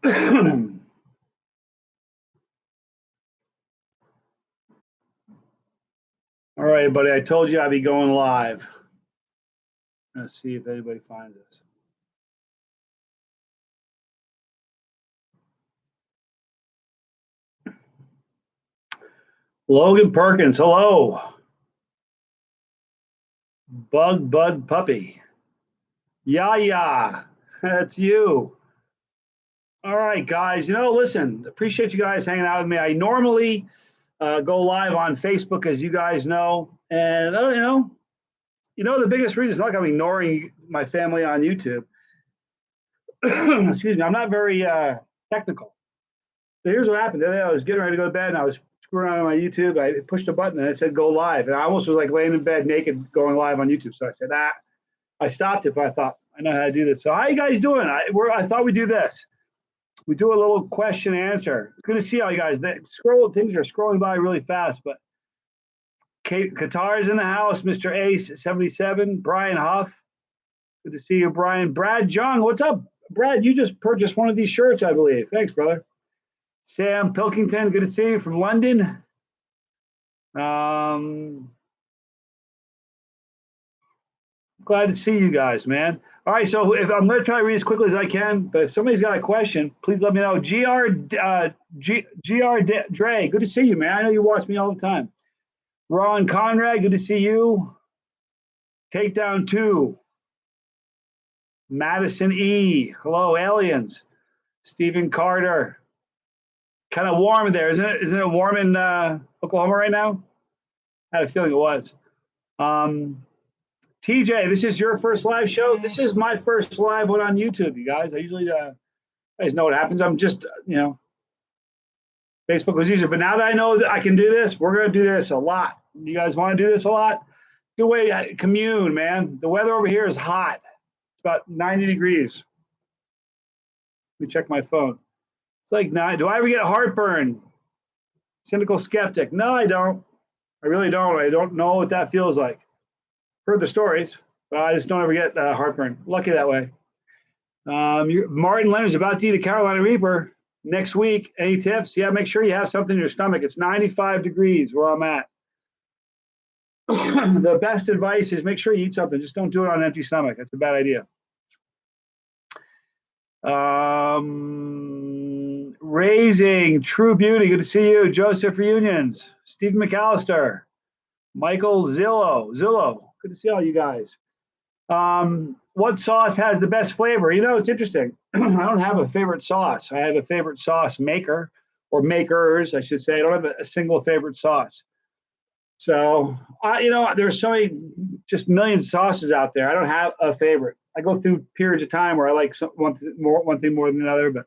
All right, buddy. I told you I'd be going live. Let's see if anybody finds us. Logan Perkins, hello. Bud Puppy. Yeah, that's you. All right, guys. Listen, appreciate you guys hanging out with me. I normally go live on Facebook, as you guys know, and the biggest reason is not I'm ignoring my family on YouTube. Excuse me, I'm not very technical. So here's what happened. The other day I was getting ready to go to bed, and I was screwing around on my YouTube. I pushed a button, and it said go live. And I almost was like laying in bed naked going live on YouTube. So I said, I stopped it, but I thought, I know how to do this. So how you guys doing? I thought we'd do this. We do a little question and answer. It's good to see all you guys. Things are scrolling by really fast, but Qatar's in the house. Mr. Ace 77, Brian Huff. Good to see you, Brian. Brad Jung, what's up? Brad, you just purchased one of these shirts, I believe. Thanks, brother. Sam Pilkington, good to see you from London. Glad to see you guys, man. All right, so if I'm going to try to read as quickly as I can, but if somebody's got a question, please let me know. GR Dre, good to see you, man. I know you watch me all the time. Ron Conrad, good to see you. Takedown 2. Madison E. Hello, aliens. Stephen Carter. Kind of warm there, isn't it? Isn't it warm in Oklahoma right now? I had a feeling it was. TJ, this is your first live show. This is my first live one on YouTube, you guys. I usually, you guys know what happens. I'm just, Facebook was easier. But now that I know that I can do this, we're going to do this a lot. You guys want to do this a lot? Good way to commune, man. The weather over here is hot. It's about 90 degrees. Let me check my phone. It's like 9. Do I ever get heartburn? Cynical skeptic. No, I don't. I really don't. I don't know what that feels like. Heard the stories, but I just don't ever get heartburn. Lucky that way. Martin Leonard's about to eat a Carolina Reaper next week. Any tips? Yeah, make sure you have something in your stomach. It's 95 degrees where I'm at. The best advice is make sure you eat something. Just don't do it on an empty stomach. That's a bad idea. Raising True Beauty. Good to see you. Joseph Reunions. Stephen McAllister. Michael Zillow. Good to see all you guys. What sauce has the best flavor? It's interesting. I don't have a favorite sauce. I have a favorite sauce maker, or makers, I should say. I don't have a single favorite sauce. So, there's so many, just millions of sauces out there. I don't have a favorite. I go through periods of time where I like one thing more than another, but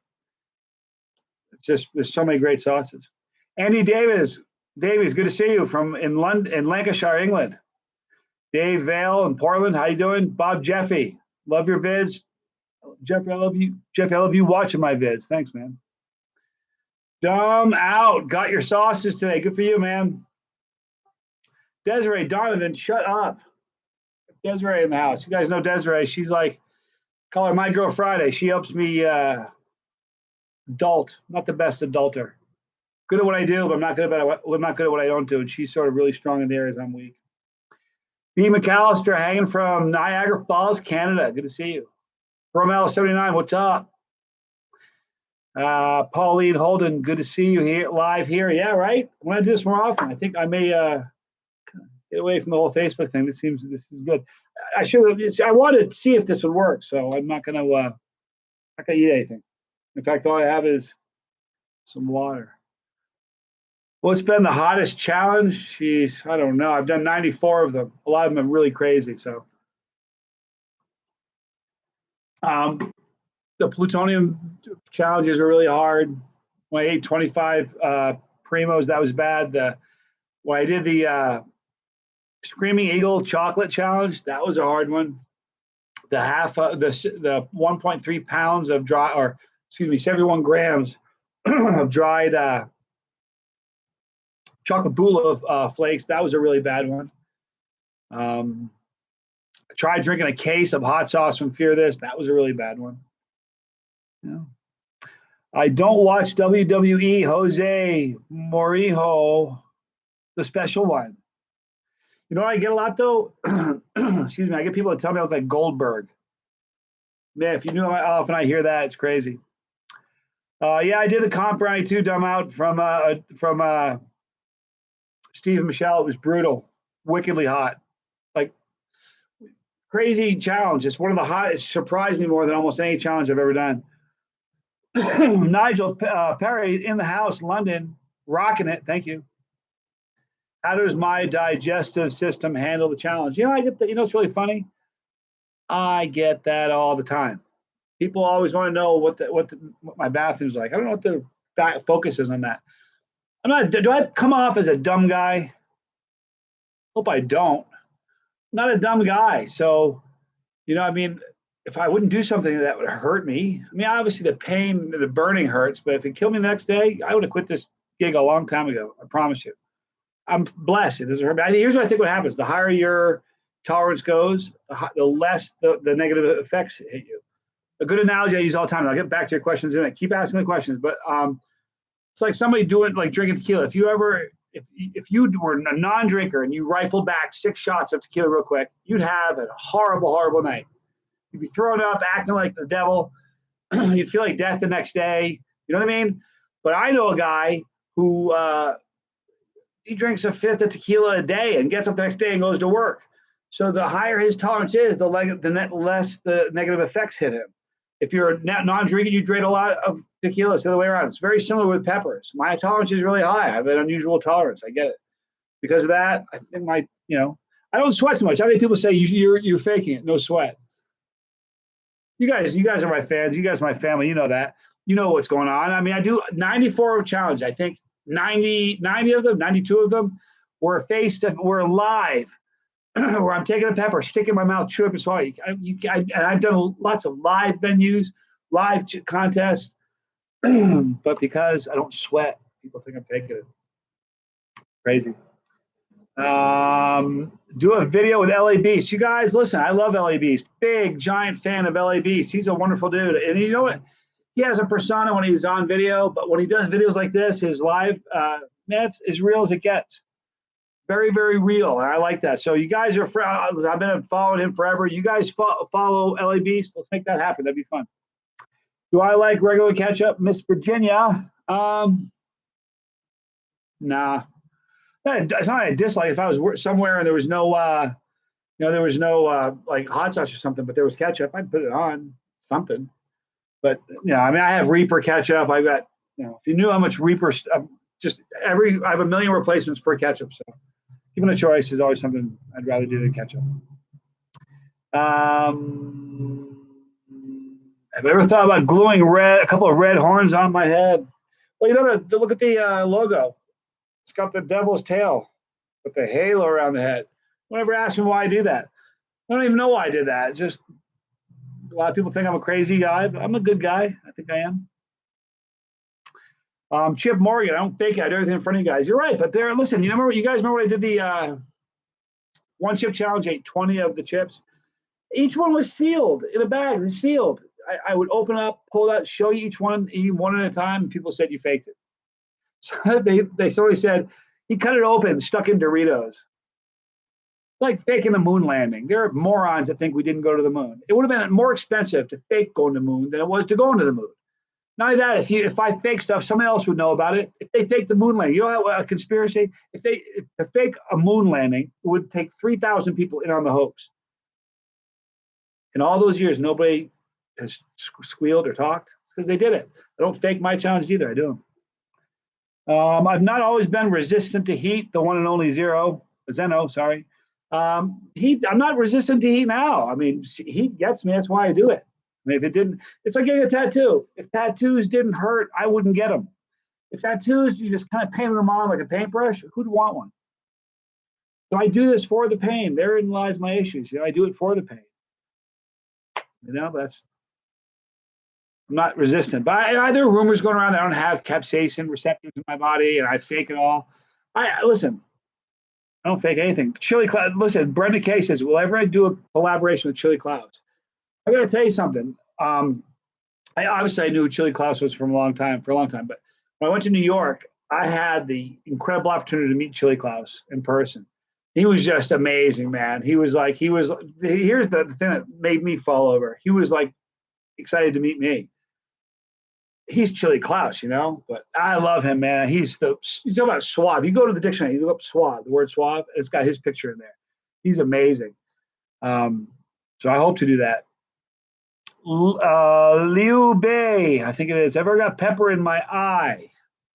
it's just there's so many great sauces. Andy Davies, good to see you in Lancashire, England. Dave Vale in Portland, how you doing? Bob Jeffy, love your vids. Jeffy, I love you. Jeffy, I love you watching my vids. Thanks, man. Dumb out. Got your sauces today. Good for you, man. Desiree Donovan, shut up. Desiree in the house. You guys know Desiree. She's like, call her My Girl Friday. She helps me adult. Not the best adulter. Good at what I do, but I'm not good at what I don't do. And she's sort of really strong in the areas I'm weak. B. McAllister hanging from Niagara Falls, Canada. Good to see you. Romel 79, what's up? Pauline Holden, good to see you here live here. Yeah, right. I want to do this more often. I think I may get away from the whole Facebook thing. This is good. I wanted to see if this would work, so I'm not gonna eat anything. In fact, all I have is some water. What's been the hottest challenge? I don't know. I've done 94 of them. A lot of them are really crazy. So, the plutonium challenges are really hard. When I ate 25 primos, that was bad. When I did the Screaming Eagle chocolate challenge, that was a hard one. The 1.3 pounds of 71 grams of dried chocolate bula flakes. That was a really bad one. I tried drinking a case of hot sauce from Fear This. That was a really bad one. Yeah. I don't watch WWE. Jose Morijo, the special one. You know what I get a lot though? Excuse me. I get people that tell me I look like Goldberg. Man, if you knew how often I hear that, it's crazy. Yeah, I did the comp brownie too, dumb out from Steve Michelle. It was brutal, wickedly hot, like crazy challenge. It's one of the hottest. It surprised me more than almost any challenge I've ever done. Nigel Perry in the house, London, rocking it. Thank you. How does my digestive system handle the challenge? You know, I get that. You know, it's really funny. I get that all the time. People always want to know what my bathroom's like. I don't know what the focus is on that. I'm not. Do I come off as a dumb guy? Hope I don't. I'm not a dumb guy. So, you know, I mean, if I wouldn't do something that would hurt me, I mean, obviously the pain, the burning hurts, but if it killed me the next day, I would have quit this gig a long time ago. I promise you. I'm blessed. It doesn't hurt me. Here's what I think what happens. The higher your tolerance goes, the less the negative effects hit you. A good analogy I use all the time. I'll get back to your questions in a minute. Keep asking the questions, but it's like somebody doing like drinking tequila. If you were a non-drinker and you rifled back 6 shots of tequila real quick, you'd have a horrible night. You'd be throwing up, acting like the devil. You'd feel like death the next day. You know what I mean? But I know a guy who he drinks a fifth of tequila a day and gets up the next day and goes to work. So the higher his tolerance is, the less the negative effects hit him. If you're non-drinking, you drink a lot of tequila. It's the other way around. It's very similar with peppers. My tolerance is really high. I have an unusual tolerance. I get it. Because of that, I think I don't sweat too much. How many people say you're faking it? No sweat. You guys are my fans. You guys are my family. You know that. You know what's going on. I mean, I do 94 challenge. I think 90 of them, 92 of them were were live, where I'm taking a pepper, stick in my mouth, chew up and swallow. And I've done lots of live venues, live contests, but because I don't sweat, people think I'm faking it. Crazy. Do a video with LA Beast. You guys, listen, I love LA Beast. Big, giant fan of LA Beast. He's a wonderful dude. And you know what? He has a persona when he's on video, but when he does videos like this, his live, man, it's as real as it gets. Very, very real. And I like that. So you guys are, I've been following him forever. You guys follow LA Beast. Let's make that happen. That'd be fun. Do I like regular ketchup? Miss Virginia? Nah. It's not a dislike. If I was somewhere and there was no, there was no like hot sauce or something, but there was ketchup, I'd put it on something. But I mean, I have Reaper ketchup. I got, if you knew how much Reaper stuff, I have a million replacements for ketchup. So given a choice is always something I'd rather do than ketchup. Have I ever thought about gluing a couple of red horns on my head? Well, look at the logo. It's got the devil's tail with the halo around the head. Don't ever ask me why I do that. I don't even know why I did that. Just a lot of people think I'm a crazy guy, but I'm a good guy. I think I am. Chip Morgan, I don't fake it. I do everything in front of you guys. You're right, but listen, you guys remember when I did the one chip challenge, ate 20 of the chips? Each one was sealed in a bag. It's sealed. I would open up, pull it out, show you each one, eat one at a time, and people said you faked it. So they sort of said, he cut it open, stuck in Doritos. Like faking the moon landing. There are morons that think we didn't go to the moon. It would have been more expensive to fake going to the moon than it was to go into the moon. Not only that, if I fake stuff, someone else would know about it. If they fake the moon landing, you know a conspiracy? If to fake a moon landing, it would take 3,000 people in on the hoax. In all those years, nobody has squealed or talked. It's because they did it. I don't fake my challenges either. I do them. I've not always been resistant to heat, the one and only Zeno, sorry. I'm not resistant to heat now. I mean, heat gets me. That's why I do it. I mean, if it didn't, it's like getting a tattoo. If tattoos didn't hurt, I wouldn't get them. If tattoos, you just kind of painted them on like a paintbrush, who'd want one? So I do this for the pain. Therein lies my issues. I do it for the pain. I'm not resistant. But there are rumors going around that I don't have capsaicin receptors in my body and I fake it all. Listen, I don't fake anything. Chili Clouds. Listen, Brenda Kay says, will ever do a collaboration with Chili Clouds? I got to tell you something. Obviously I knew who Chili Klaus was from a long time, but when I went to New York, I had the incredible opportunity to meet Chili Klaus in person. He was just amazing, man. Here's the thing that made me fall over. He was like excited to meet me. He's Chili Klaus, but I love him, man. You talk about suave. You go to the dictionary, you look up suave, the word suave, it's got his picture in there. He's amazing. Um, so I hope to do that. Liu Bei, I think it is. Ever got pepper in my eye?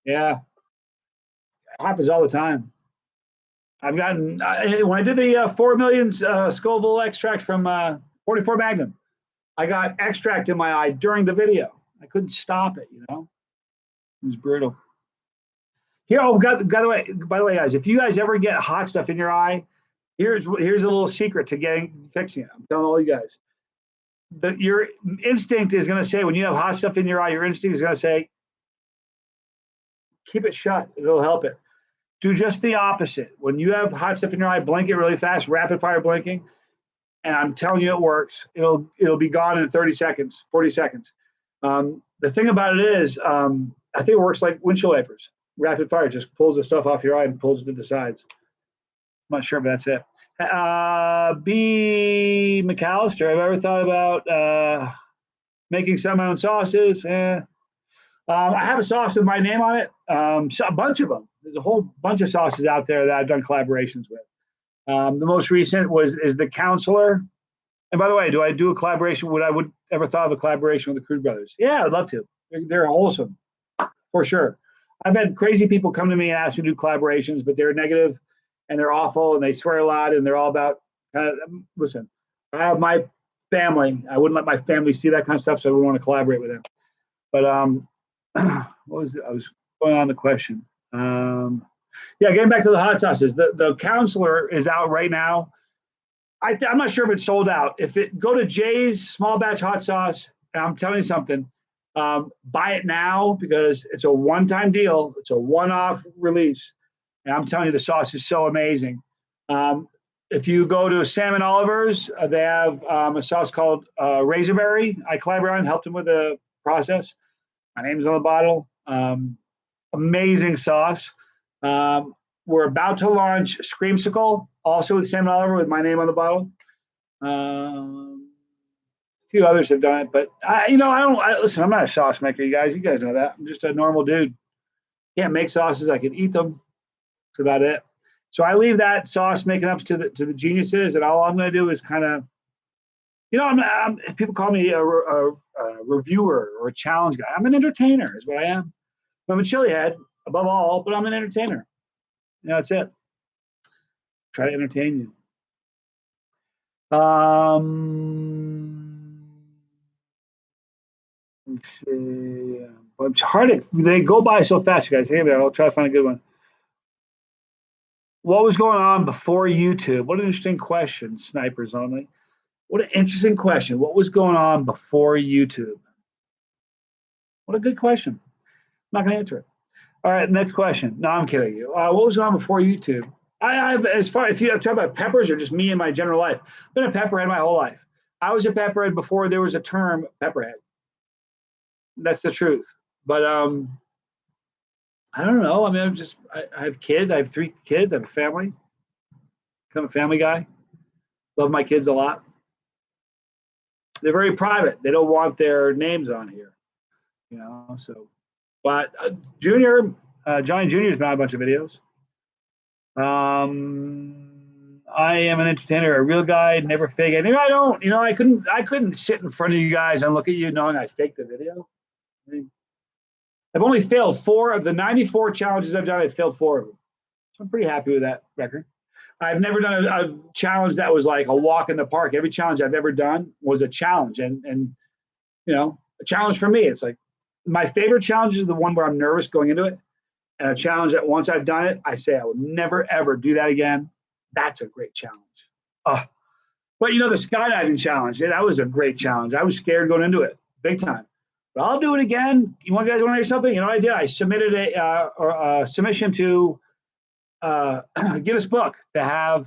Yeah, it happens all the time. I've gotten when I did the 4 million Scoville extract from 44 Magnum. I got extract in my eye during the video. I couldn't stop it. It was brutal. Here, by the way, guys, if you guys ever get hot stuff in your eye, here's a little secret to fixing it. I'm telling all you guys. Your instinct is going to say when you have hot stuff in your eye, your instinct is going to say, keep it shut. It'll help it. Do just the opposite. When you have hot stuff in your eye, blink it really fast, rapid fire blinking, and I'm telling you, it works. It'll be gone in 30 seconds, 40 seconds. The thing about it is, I think it works like windshield wipers. Rapid fire just pulls the stuff off your eye and pulls it to the sides. I'm not sure, but that's it. B. McAllister, have I ever thought about making some of my own sauces? I have a sauce with my name on it. A bunch of them. There's a whole bunch of sauces out there that I've done collaborations with. The most recent is the Counselor. And by the way, do I do a collaboration? Would ever thought of a collaboration with the Crude Brothers? Yeah, I'd love to. They're wholesome, for sure. I've had crazy people come to me and ask me to do collaborations, but they're negative and they're awful and they swear a lot and they're all about listen, I have my family. I wouldn't let my family see that kind of stuff, so I wouldn't want to collaborate with them. But what was it? I was going on the question. Yeah, getting back to the hot sauces. The Counselor is out right now. I'm not sure if it's sold out. Go to Jay's Small Batch Hot Sauce, and I'm telling you something, buy it now because it's a one-time deal. It's a one-off release, and I'm telling you, the sauce is so amazing. If you go to Sam & Oliver's, they have a sauce called Razorberry. I collaborated and helped them with the process. My name's on the bottle. Amazing sauce. We're about to launch Screamsicle, also with Sam Oliver, with my name on the bottle. A few others have done it, but listen. I'm not a sauce maker, you guys. You guys know that. I'm just a normal dude. Can't make sauces. I can eat them. That's about it. So I leave that sauce making up to the geniuses, and all I'm going to do is kind of, people call me a reviewer or a challenge guy. I'm an entertainer, is what I am. I'm a chili head above all, but I'm an entertainer. That's it. Try to entertain you. Let's see. It's hard. They go by so fast, you guys. Hey, I'll try to find a good one. What was going on before YouTube? What an interesting question, snipers only. What an interesting question. What was going on before YouTube? What a good question. I'm not going to answer it. All right, next question. No, I'm kidding you. What was going on before YouTube? If you talk about peppers or just me in my general life, I've been a pepperhead my whole life. I was a pepperhead before there was a term pepperhead. That's the truth. But I don't know. I mean, I have kids. I have 3 kids. I have a family. I'm a family guy. Love my kids a lot. They're very private. They don't want their names on here, So, but Junior, Johnny Junior's been on a bunch of videos. I am an entertainer, a real guy, never fake anything. I don't, I couldn't sit in front of you guys and look at you knowing I faked the video. I mean, I've only failed 4 of the 94 challenges I've done. I failed 4 of them. So I'm pretty happy with that record. I've never done a challenge that was like a walk in the park. Every challenge I've ever done was a challenge, and a challenge for me. It's like my favorite challenge is the one where I'm nervous going into it, and a challenge that once I've done it, I say I would never ever do that again. That's a great challenge. But the skydiving challenge, that was a great challenge. I was scared going into it, big time. But I'll do it again. You guys want to hear something? You know what I did? I submitted a submission to Guinness Book to have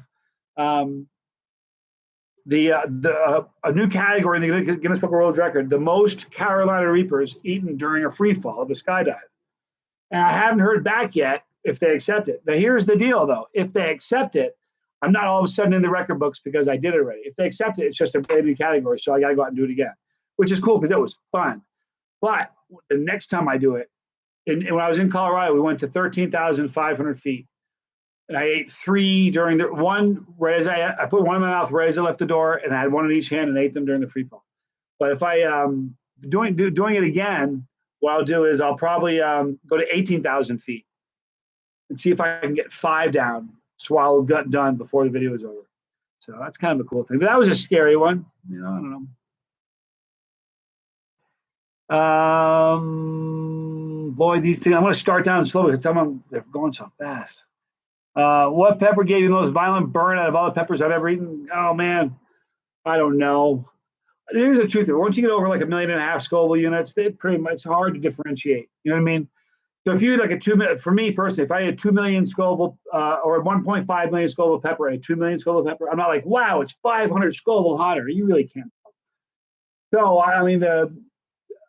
a new category in the Guinness Book of World Record: the most Carolina Reapers eaten during a free fall of a skydive. And I haven't heard back yet if they accept it. Now, here's the deal, though: if they accept it, I'm not all of a sudden in the record books because I did it already. If they accept it, it's just a brand new category, so I got to go out and do it again, which is cool because it was fun. But the next time I do it, and when I was in Colorado, we went to 13,500 feet. And I ate 3 during the one, right as I put one in my mouth right as I left the door, and I had one in each hand and ate them during the free fall. But if I doing it again, what I'll do is I'll probably go to 18,000 feet and see if I can get 5 down, swallowed, gut done before the video is over. So that's kind of a cool thing. But that was a scary one. I don't know. Boy, these things, I'm going to start down slow because they're going so fast. What pepper gave you the most violent burn out of all the peppers I've ever eaten? Oh, man, I don't know. Here's the truth. Once you get over like 1.5 million Scoville units, they pretty much, it's hard to differentiate. You know what I mean? So if you had like for me personally, if I had 2 million Scoville or 1.5 million Scoville pepper and 2 million Scoville pepper, I'm not like, wow, it's 500 Scoville hotter. You really can't. So, I mean,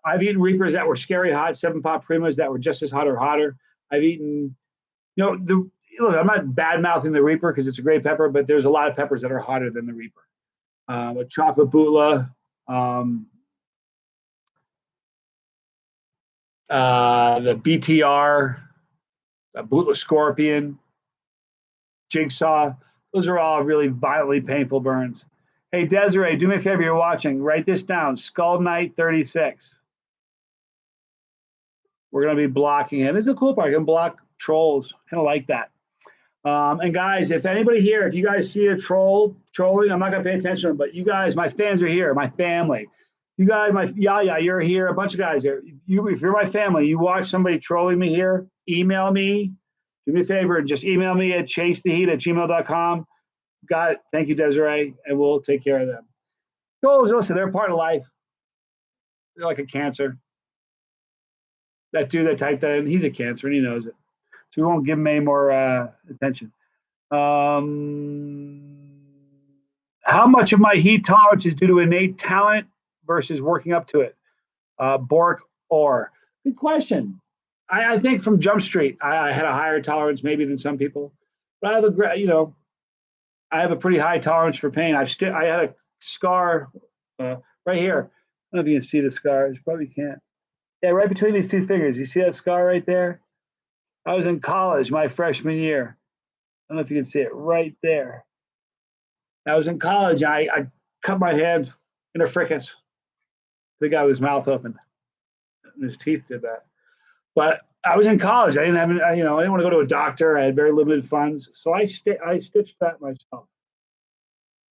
I've eaten Reapers that were scary hot, 7-pot Primas that were just as hot or hotter. I've eaten, look, I'm not bad mouthing the Reaper because it's a great pepper, but there's a lot of peppers that are hotter than the Reaper. A chocolate Butla, the BTR, Butla Scorpion, Jigsaw. Those are all really violently painful burns. Hey, Desiree, do me a favor. You're watching. Write this down. Skull Knight 36. We're going to be blocking him. This is a cool part. I can block trolls. Kind of like that. And guys, if anybody here, if you guys see a trolling, I'm not going to pay attention to them, but you guys, my fans are here, my family. You guys, you're here, a bunch of guys here. If you're my family, you watch somebody trolling me here, email me. Do me a favor and just email me at chasetheheat@gmail.com. Got it. Thank you, Desiree, and we'll take care of them. Trolls, listen, they're part of life. They're like a cancer. That dude that typed that in, he's a cancer, and he knows it. So we won't give him any more attention. How much of my heat tolerance is due to innate talent versus working up to it? Bork or? Good question. I think from Jump Street, I had a higher tolerance maybe than some people, but I have a pretty high tolerance for pain. I had a scar right here. I don't know if you can see the scars. Probably can't. Yeah, right between these two fingers. You see that scar right there? I was in college my freshman year. I don't know if you can see it right there. I was in college. And I cut my hand in a fricas. The guy with his mouth open. And his teeth did that. But I was in college. I didn't have, I didn't want to go to a doctor. I had very limited funds, so I stitched that myself.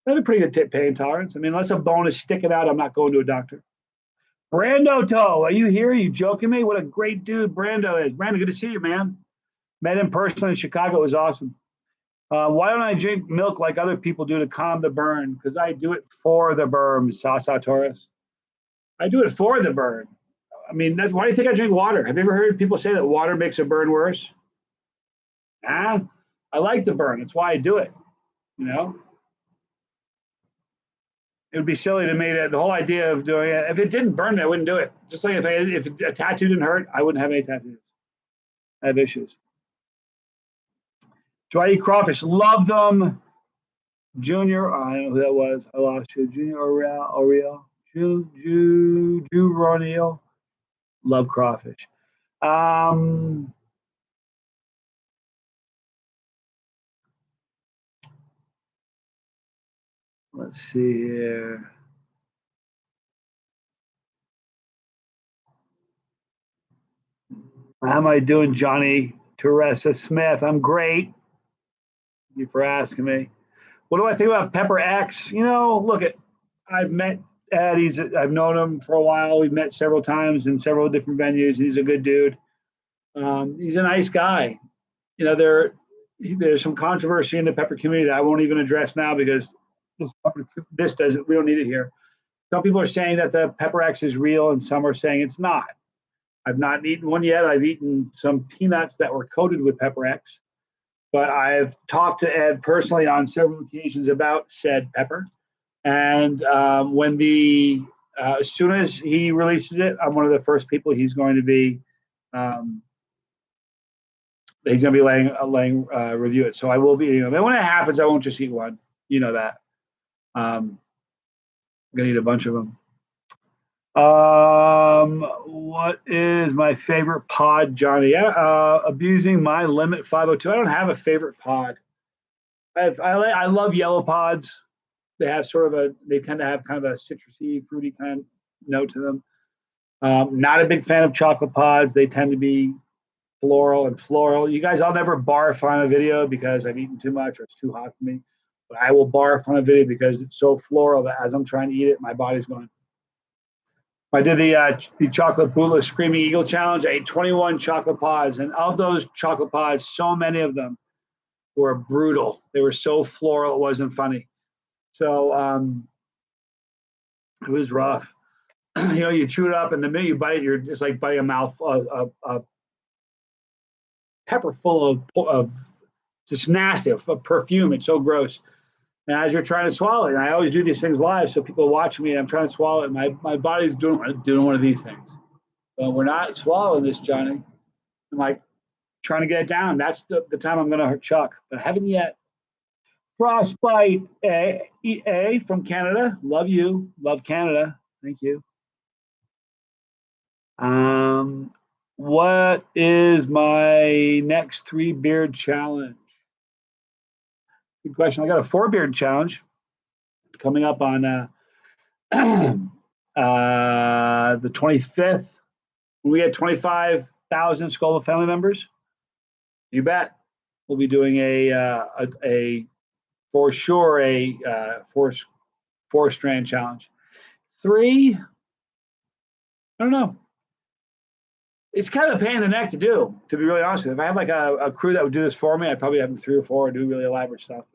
I had a pretty good pain tolerance. I mean, unless a bone is sticking out, I'm not going to a doctor. Brando Toe, are you here? Are you joking me? What a great dude Brando is. Brando, good to see you, man. Met him personally in Chicago. It was awesome. Why don't I drink milk like other people do to calm the burn? Because I do it for the burn, Sasa Torres. I do it for the burn. I mean, why do you think I drink water? Have you ever heard people say that water makes a burn worse? I like the burn. That's why I do it. It would be silly to me that the whole idea of doing it, if it didn't burn me, I wouldn't do it. Just like if a tattoo didn't hurt, I wouldn't have any tattoos. I have issues. Do I eat crawfish? Love them. Junior, I don't know who that was. I lost you. Junior Oriel. Drew Ronil. Love crawfish. Let's see here. How am I doing, Johnny Teresa Smith? I'm great. Thank you for asking me. What do I think about Pepper X? Look, I've met Ed. I've known him for a while. We've met several times in several different venues. He's a good dude. He's a nice guy. There's some controversy in the pepper community that I won't even address now because this doesn't. We don't need it here. Some people are saying that the Pepper X is real, and some are saying it's not. I've not eaten one yet. I've eaten some peanuts that were coated with Pepper X, but I've talked to Ed personally on several occasions about said pepper. And as soon as he releases it, I'm one of the first people he's going to be um, laying review it. So I will be eating them. And when it happens, I won't just eat one. You know that. I'm gonna eat a bunch of them. What is my favorite pod, Johnny? Yeah, abusing my limit 502. I don't have a favorite pod. I love yellow pods. They have they tend to have kind of a citrusy, fruity kind of note to them. Not a big fan of chocolate pods. They tend to be floral. You guys, I'll never barf on a video because I've eaten too much or it's too hot for me. But I will barf on a video because it's so floral that as I'm trying to eat it, my body's going. I did the chocolate Bula Screaming Eagle challenge. I ate 21 chocolate pods, and of those chocolate pods, so many of them were brutal. They were so floral, it wasn't funny. So it was rough. You chew it up, and the minute you bite it, you're just like biting a a pepper full of just nasty of perfume. It's so gross. And as you're trying to swallow it, and I always do these things live, so people watch me. I'm trying to swallow it. My body's doing one of these things. But we're not swallowing this, Johnny. I'm like trying to get it down. That's the time I'm going to hurt Chuck, but I haven't yet. Frostbite A from Canada. Love you. Love Canada. Thank you. What is my next 3-beard challenge? Good question. I got a 4-beard challenge coming up on the 25th. When we get 25,000 Scoville family members, you bet we'll be doing a for sure four strand challenge. 3, I don't know. It's kind of a pain in the neck to do, to be really honest with you. If I had like a crew that would do this for me, I'd probably have them 3 or 4 do really elaborate stuff.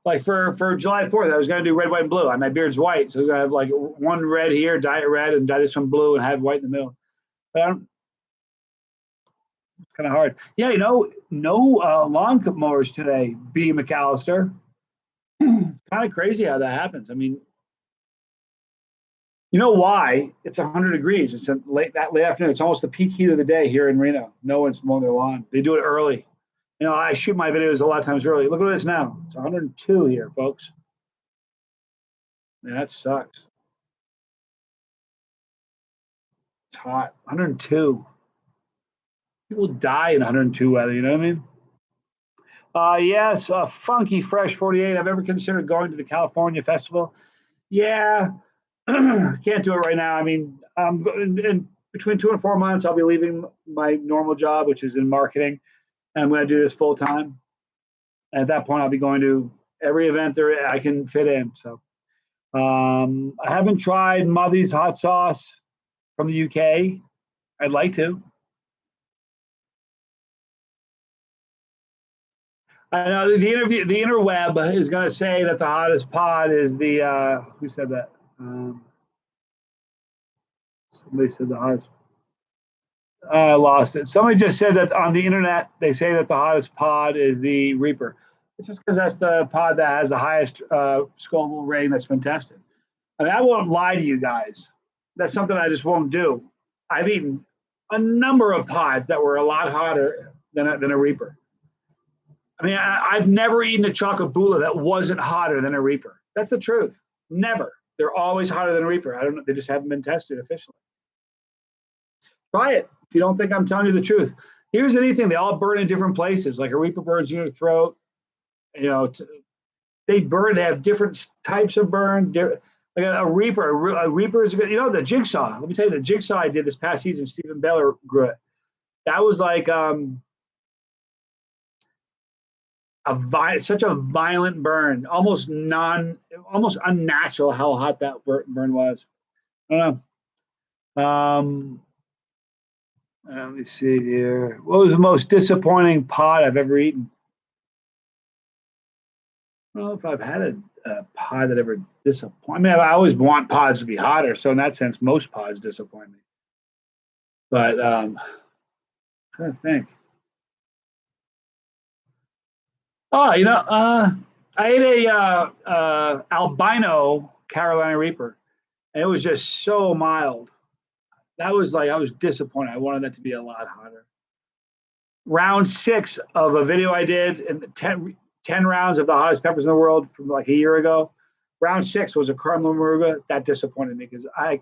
Like for July 4th, I was going to do red, white, and blue. My beard's white, so I was going to have like one red here, dye it red, and dye this one blue, and have white in the middle. But it's kind of hard. Yeah, no lawn mowers today. B. McAllister. It's kind of crazy how that happens. I mean, you know why? It's 100 degrees. It's late afternoon. It's almost the peak heat of the day here in Reno. No one's mowing their lawn. They do it early. I shoot my videos a lot of times early. Look at this now. It's 102 here, folks. Man, that sucks. It's hot. 102. People die in 102 weather. You know what I mean? Yes, Funky Fresh 48. I've ever considered going to the California Festival. Yeah, can't do it right now. I mean, in between 2 and 4 months, I'll be leaving my normal job, which is in marketing, and I'm going to do this full time. And at that point, I'll be going to every event there I can fit in. So I haven't tried Mothy's hot sauce from the UK. I'd like to. I know the interweb is going to say that the hottest pod is the who said that? Somebody said the hottest. I lost it. Somebody just said that on the internet they say that the hottest pod is the Reaper. It's just because that's the pod that has the highest Scoville rating that's been tested. I mean, I won't lie to you guys. That's something I just won't do. I've eaten a number of pods that were a lot hotter than a Reaper. I mean, I've never eaten a chocolate Bula that wasn't hotter than a Reaper. That's the truth. Never. They're always hotter than a Reaper. I don't know. They just haven't been tested officially. Try it if you don't think I'm telling you the truth. Here's anything. They all burn in different places. Like a Reaper burns in your throat. They burn. They have different types of burn. Like a Reaper is good. The jigsaw. Let me tell you, the jigsaw I did this past season, Stephen Beller grew it. That was like such a violent burn, almost unnatural how hot that burn was. I don't know. Let me see here. What was the most disappointing pod I've ever eaten? I don't know if I've had a pod that ever disappointed me. I always want pods to be hotter, so in that sense, most pods disappoint me. But I'm trying to think. Oh, I ate a albino Carolina Reaper, and it was just so mild. That was like I was disappointed. I wanted that to be a lot hotter. Round 6 of a video I did, and 10 rounds of the hottest peppers in the world from like a year ago. Round 6 was a caramel maruga. That disappointed me because I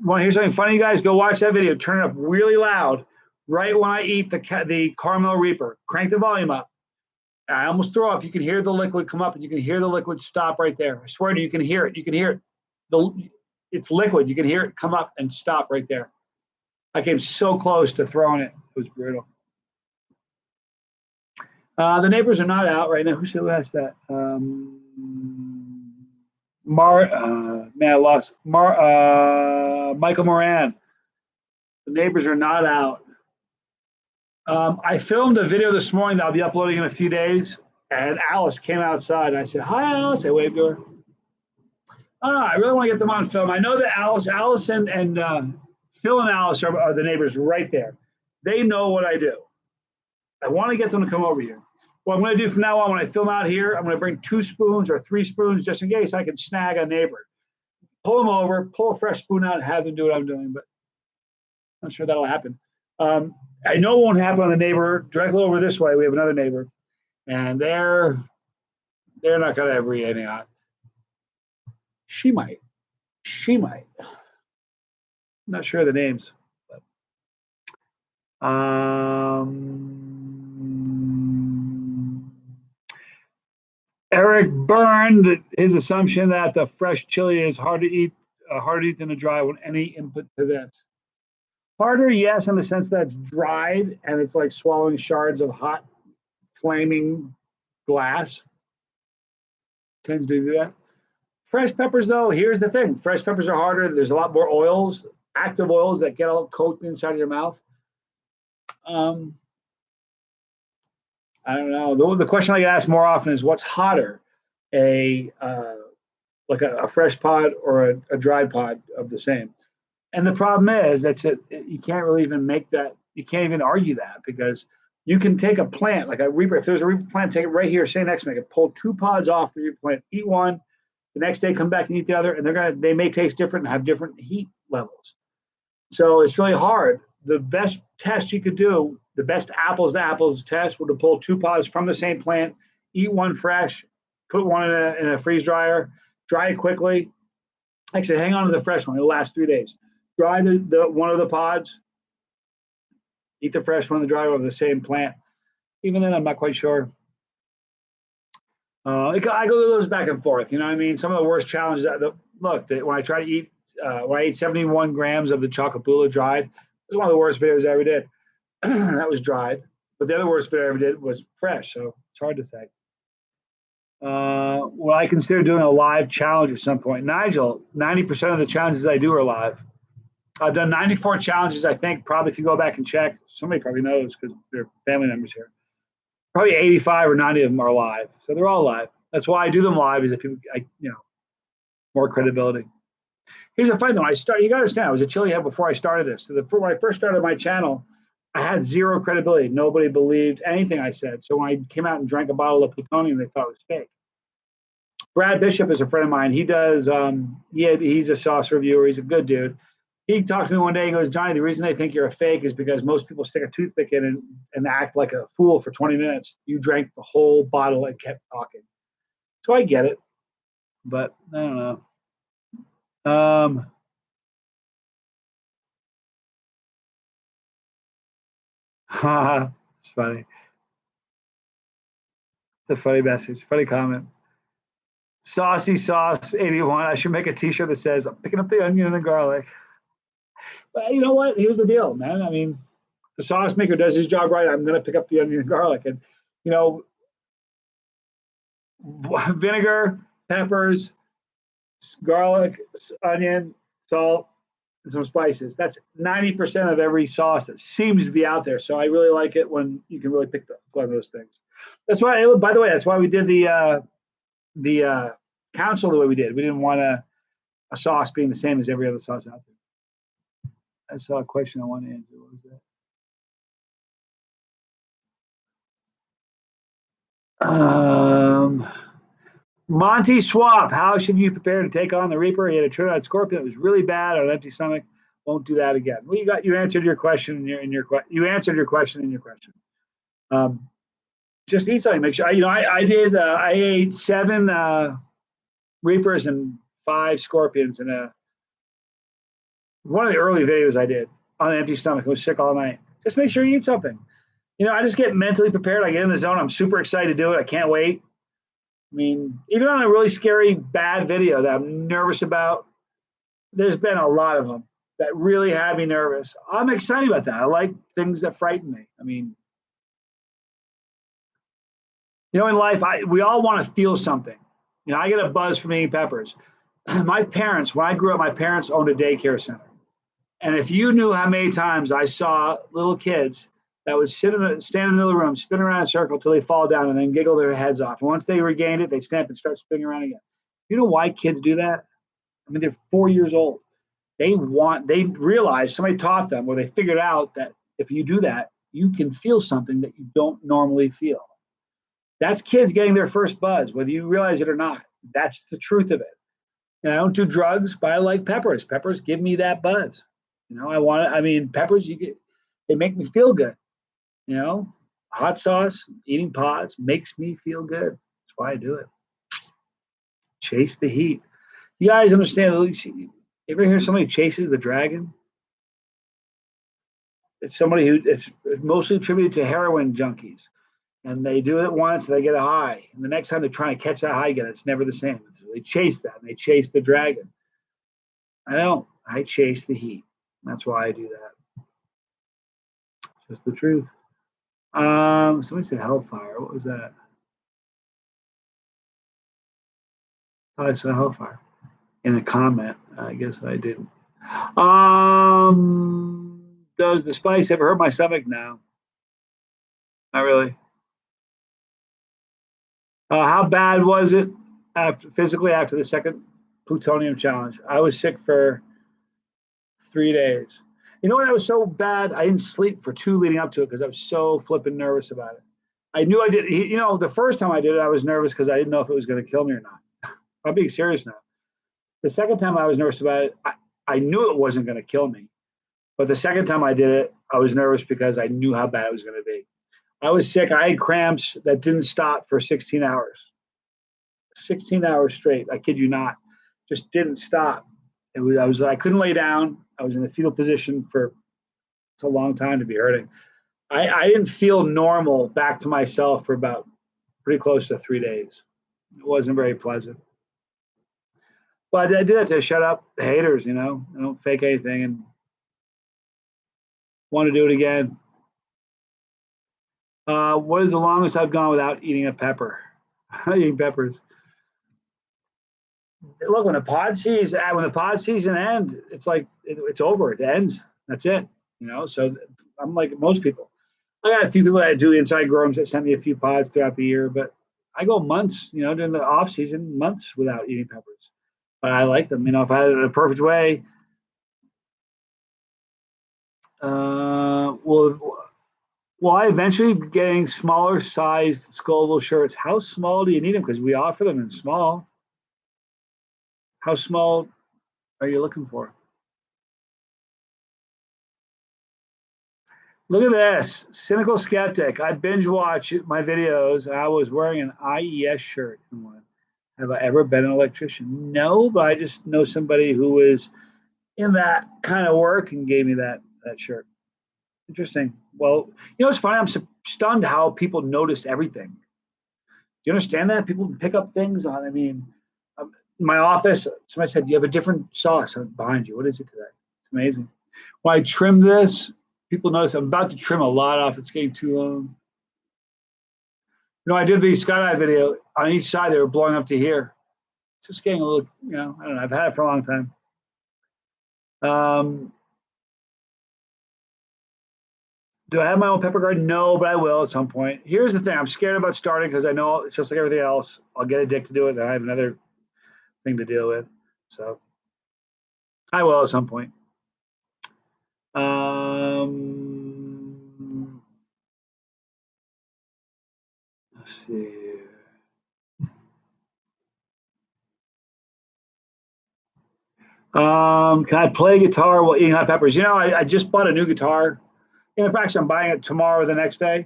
want to hear something funny, guys. Go watch that video. Turn it up really loud right when I eat the caramel Reaper. Crank the volume up. I almost throw up. You can hear the liquid come up, and you can hear the liquid stop right there. I swear to you, you can hear it. You can hear it. It's liquid. You can hear it come up and stop right there. I came so close to throwing it. It was brutal. The neighbors are not out right now. Who asked that? Man, I lost. Michael Moran. The neighbors are not out. I filmed a video this morning that I'll be uploading in a few days, and Alice came outside, and I said, "Hi, Alice." I waved to her. I really want to get them on film. I know that Alice and Phil and Alice are the neighbors right there. They know what I do. I want to get them to come over here. What I'm going to do from now on, when I film out here, I'm going to bring 2 spoons or 3 spoons just in case I can snag a neighbor. Pull them over, pull a fresh spoon out, and have them do what I'm doing, but I'm not sure that'll happen. I know it won't happen on the neighbor directly over this way. We have another neighbor, and they're not going to ever eat anything hot. She might. I'm not sure of the names. But, Eric Byrne, his assumption that the fresh chili is harder to eat than the dry one. Any input to this? Harder, yes, in the sense that it's dried and it's like swallowing shards of hot, flaming glass. Tends to do that. Fresh peppers, though, here's the thing. Fresh peppers are harder. There's a lot more oils, active oils that get all coated inside of your mouth. I don't know. The question I get asked more often is, what's hotter, a fresh pod or a dried pod of the same? And the problem is you can't really even make that. You can't even argue that because you can take a plant like a Reaper. If there's a Reaper plant, take it right here, say next to me. I can pull 2 pods off the Reaper plant, eat one, the next day come back and eat the other, and they may taste different and have different heat levels. So it's really hard. The best test you could do, the best apples to apples test, would to pull 2 pods from the same plant, eat one fresh, put one in a freeze dryer, dry it quickly. Actually, hang on to the fresh one. It'll last 3 days. Dry the one of the pods, eat the fresh one, the dry one of the same plant. Even then, I'm not quite sure. I go those back and forth. You know what I mean? Some of the worst challenges. When I try to eat, when I ate 71 grams of the chocolate dried, it was one of the worst videos I ever did. That was dried. But the other worst video I ever did was fresh, so it's hard to say. Well, I consider doing a live challenge at some point. Nigel, 90% of the challenges I do are live. I've done 94 challenges, I think. Probably if you go back and check, somebody probably knows because they're family members here. Probably 85 or 90 of them are live. So they're all live. That's why I do them live, is that people, more credibility. Here's a funny one. You got to understand, I was a chili head before I started this. So when I first started my channel, I had 0 credibility. Nobody believed anything I said. So when I came out and drank a bottle of plutonium, they thought it was fake. Brad Bishop is a friend of mine. He does, he's a sauce reviewer. He's a good dude. He talked to me one day. He goes, "Johnny, the reason they think you're a fake is because most people stick a toothpick in and act like a fool for 20 minutes. You drank the whole bottle and kept talking." So I get it, but I don't know. It's funny. It's a funny message, funny comment. Saucy Sauce 81. I should make a T-shirt that says, "I'm picking up the onion and the garlic." But you know what? Here's the deal, man. I mean, the sauce maker does his job right. I'm going to pick up the onion and garlic. And, vinegar, peppers, garlic, onion, salt, and some spices. That's 90% of every sauce that seems to be out there. So I really like it when you can really pick one of those things. That's why, by the way, that's why we did the council the way we did. We didn't want a sauce being the same as every other sauce out there. I saw a question I wanted to answer. What was that? Monty Swap, how should you prepare to take on the Reaper? He had a turn-out scorpion. It was really bad on an empty stomach. Won't do that again. Well, you answered your question you answered your question in your question. Um, just eat something. Make sure. I ate 7 Reapers and 5 scorpions in one of the early videos I did on an empty stomach. I was sick all night. Just make sure you eat something. I just get mentally prepared. I get in the zone. I'm super excited to do it. I can't wait. I mean, even on a really scary, bad video that I'm nervous about, there's been a lot of them that really had me nervous. I'm excited about that. I like things that frighten me. I mean, in life, we all want to feel something. I get a buzz from eating peppers. My parents, when I grew up, my parents owned a daycare center. And if you knew how many times I saw little kids that would stand in the middle of the room, spin around in a circle till they fall down and then giggle their heads off. And once they regained it, they snap and start spinning around again. You know why kids do that? I mean, they're 4 years old. They realize somebody taught them or they figured out that if you do that, you can feel something that you don't normally feel. That's kids getting their first buzz, whether you realize it or not. That's the truth of it. And I don't do drugs, but I like peppers. Peppers give me that buzz. Peppers, they make me feel good. Hot sauce, eating pods makes me feel good. That's why I do it. Chase the heat. You guys understand? You ever hear somebody chases the dragon? It's somebody it's mostly attributed to heroin junkies. And they do it once, and they get a high. And the next time they're trying to catch that high again, it's never the same. So they chase that, and they chase the dragon. I don't. I chase the heat. That's why I do that. Just the truth. Somebody said hellfire. What was that? I saw hellfire in a comment. I guess I didn't. Does the spice ever hurt my stomach? No, not really. How bad was it physically after the second plutonium challenge? I was sick for 3 days. You know what? I was so bad. I didn't sleep for 2 leading up to it because I was so flipping nervous about it. I knew I did. The first time I did it, I was nervous because I didn't know if it was going to kill me or not. I'm being serious now. The second time I was nervous about it, I knew it wasn't going to kill me. But the second time I did it, I was nervous because I knew how bad it was going to be. I was sick. I had cramps that didn't stop for 16 hours. 16 hours straight. I kid you not. Just didn't stop. I couldn't lay down. I was in the fetal position for it's a long time to be hurting. I didn't feel normal back to myself for about pretty close to 3 days. It wasn't very pleasant. But I did it to shut up the haters, I don't fake anything and want to do it again. What is the longest I've gone without eating a pepper? Eating peppers. Look, when the pod season ends, it's like it's over. It ends. That's it. So I'm like most people. I got a few people that do inside growers that send me a few pods throughout the year, but I go months, during the off season, months without eating peppers. But I like them. If I had it in a perfect way, will I eventually be getting smaller sized Scoville shirts? How small do you need them? Because we offer them in small. How small are you looking for? Look at this, cynical skeptic. I binge watch my videos. I was wearing an IES shirt in one. Have I ever been an electrician? No, but I just know somebody who was in that kind of work and gave me that shirt. Interesting. Well, it's funny. I'm stunned how people notice everything. Do you understand that? People pick up things on. In my office, somebody said, "You have a different sauce behind you. What is it today?" It's amazing. When I trim this, people notice I'm about to trim a lot off. It's getting too long. I did the skydive video. On each side, they were blowing up to here. It's just getting a little, I don't know. I've had it for a long time. Do I have my own pepper garden? No, but I will at some point. Here's the thing. I'm scared about starting because I know it's just like everything else. I'll get addicted to it, then I have another thing to deal with. So I will at some point. Let's see. Can I play guitar while eating hot peppers? I just bought a new guitar. In fact, I'm buying it tomorrow or the next day.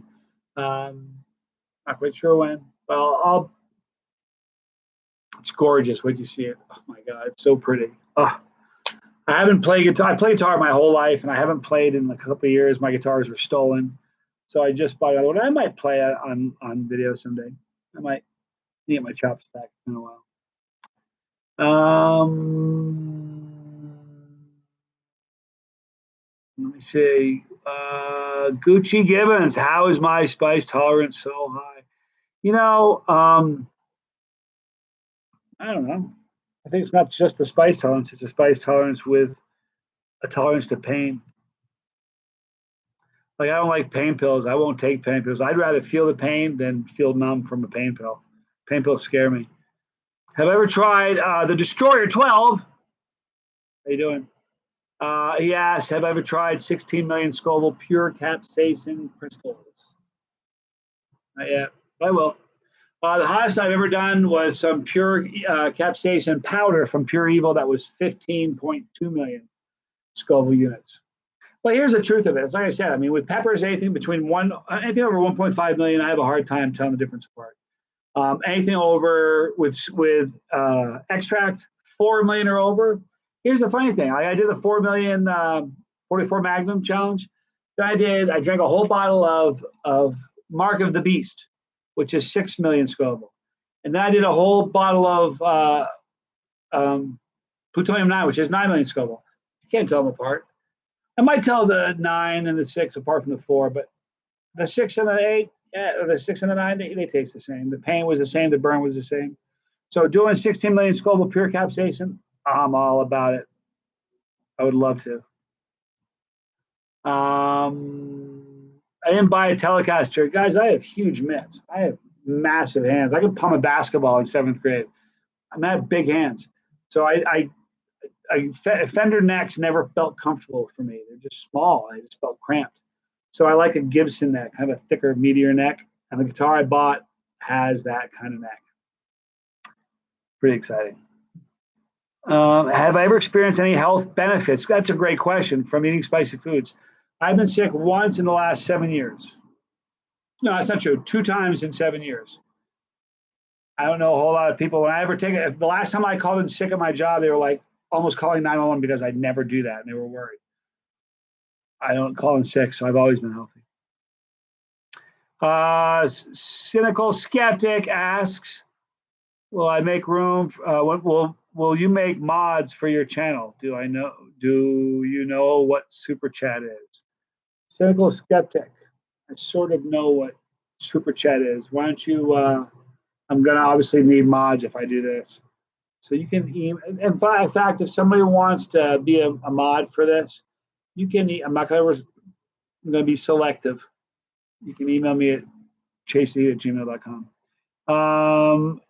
Not quite sure when. Well, it's gorgeous. Wait to see it. Oh my God, it's so pretty. Oh, I haven't played guitar. I played guitar my whole life, and I haven't played in a couple of years. My guitars were stolen, so I just bought another one. I might play it on video someday. I might get my chops back in a while. Let me see. Gucci Gibbons, how is my spice tolerance so high? I don't know. I think it's not just the spice tolerance, it's a spice tolerance with a tolerance to pain. Like, I don't like pain pills. I won't take pain pills. I'd rather feel the pain than feel numb from a pain pill. Pain pills scare me. Have I ever tried the Destroyer 12? How you doing? He asked, have I ever tried 16 million Scoville pure capsaicin crystals? Not yet. I will. The hottest I've ever done was some pure capsaicin powder from Pure Evil that was 15.2 million Scoville units. But here's the truth of it. It's like I said, I mean, with peppers, anything over 1.5 million, I have a hard time telling the difference apart. Anything over with extract, 4 million or over. Here's the funny thing. I did the 4 million 44 Magnum challenge. Then I drank a whole bottle of Mark of the Beast, which is 6 million Scoville. And then I did a whole bottle of Plutonium 9, which is 9 million Scoville. You can't tell them apart. I might tell the 9 and the 6 apart from the 4, but the 6 and the 8, yeah, or the 6 and the 9, they taste the same. The pain was the same. The burn was the same. So doing 16 million Scoville pure capsaicin, I'm all about it. I would love to. I didn't buy a Telecaster. Guys, I have huge mitts. I have massive hands. I could pump a basketball in 7th grade. I have big hands. So Fender necks never felt comfortable for me. They're just small. I just felt cramped. So I like a Gibson neck, kind of a thicker, meatier neck. And the guitar I bought has that kind of neck. Pretty exciting. Have I ever experienced any health benefits? That's a great question from eating spicy foods. I've been sick once in the last 7 years. No, that's not true. 2 times in 7 years. I don't know a whole lot of people. When I ever take it, the last time I called in sick at my job, they were like almost calling 911 because I'd never do that, and they were worried. I don't call in sick, so I've always been healthy. Cynical skeptic asks, "Will I make room? Will you make mods for your channel? Do you know what super chat is?" Cynical skeptic. I sort of know what super chat is. Why don't you? I'm gonna obviously need mods if I do this, so you can email. In fact, if somebody wants to be a mod for this, you can. I'm gonna be selective. You can email me at chasetheheat@gmail.com.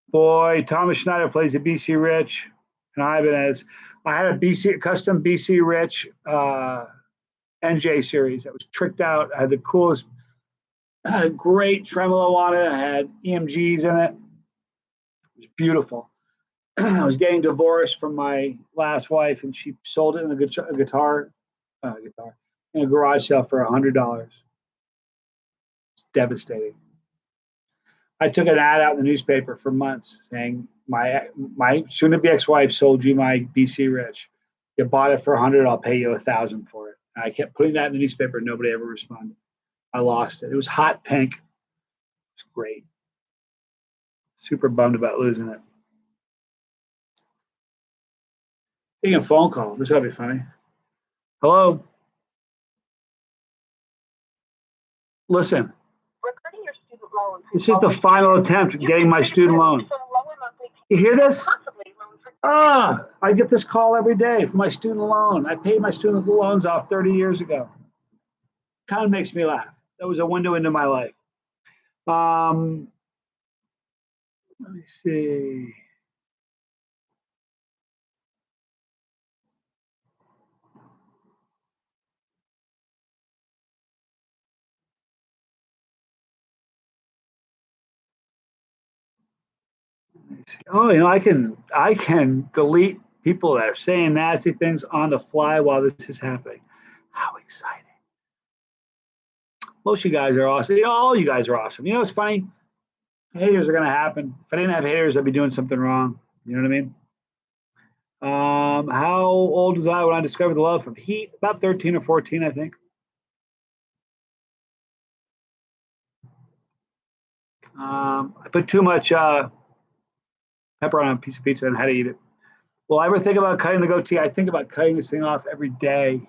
Boy, Thomas Schneider plays a BC Rich and Ibanez. I had a custom BC Rich NJ series that was tricked out. I had the coolest, had a great tremolo on it. I had EMGs in it. It was beautiful. I was getting divorced from my last wife, and she sold it in a guitar in a garage sale for $100. It's devastating. I took an ad out in the newspaper for months saying my soon-to-be ex-wife sold you my BC Rich. You bought it for $100. I'll pay you $1,000 for it. And I kept putting that in the newspaper. Nobody ever responded. I lost it. It was hot pink. It was great. Super bummed about losing it. Taking a phone call. This ought to be funny. Hello. Listen. This is the final attempt at getting my student loan. You hear this? I get this call every day for my student loan. I paid my student loans off 30 years ago. Kind of makes me laugh. That was a window into my life. Let me see. Oh, I can delete People that are saying nasty things on the fly while this is happening. How exciting. Most of you guys are awesome. All you guys are awesome. You know what's funny? Haters are going to happen. If I didn't have haters, I'd be doing something wrong. You know what I mean? How old was I when I discovered the love of heat? About 13 or 14, I think. I put too much pepper on a piece of pizza and had to eat it. Will I ever think about cutting the goatee? I think about cutting this thing off every day.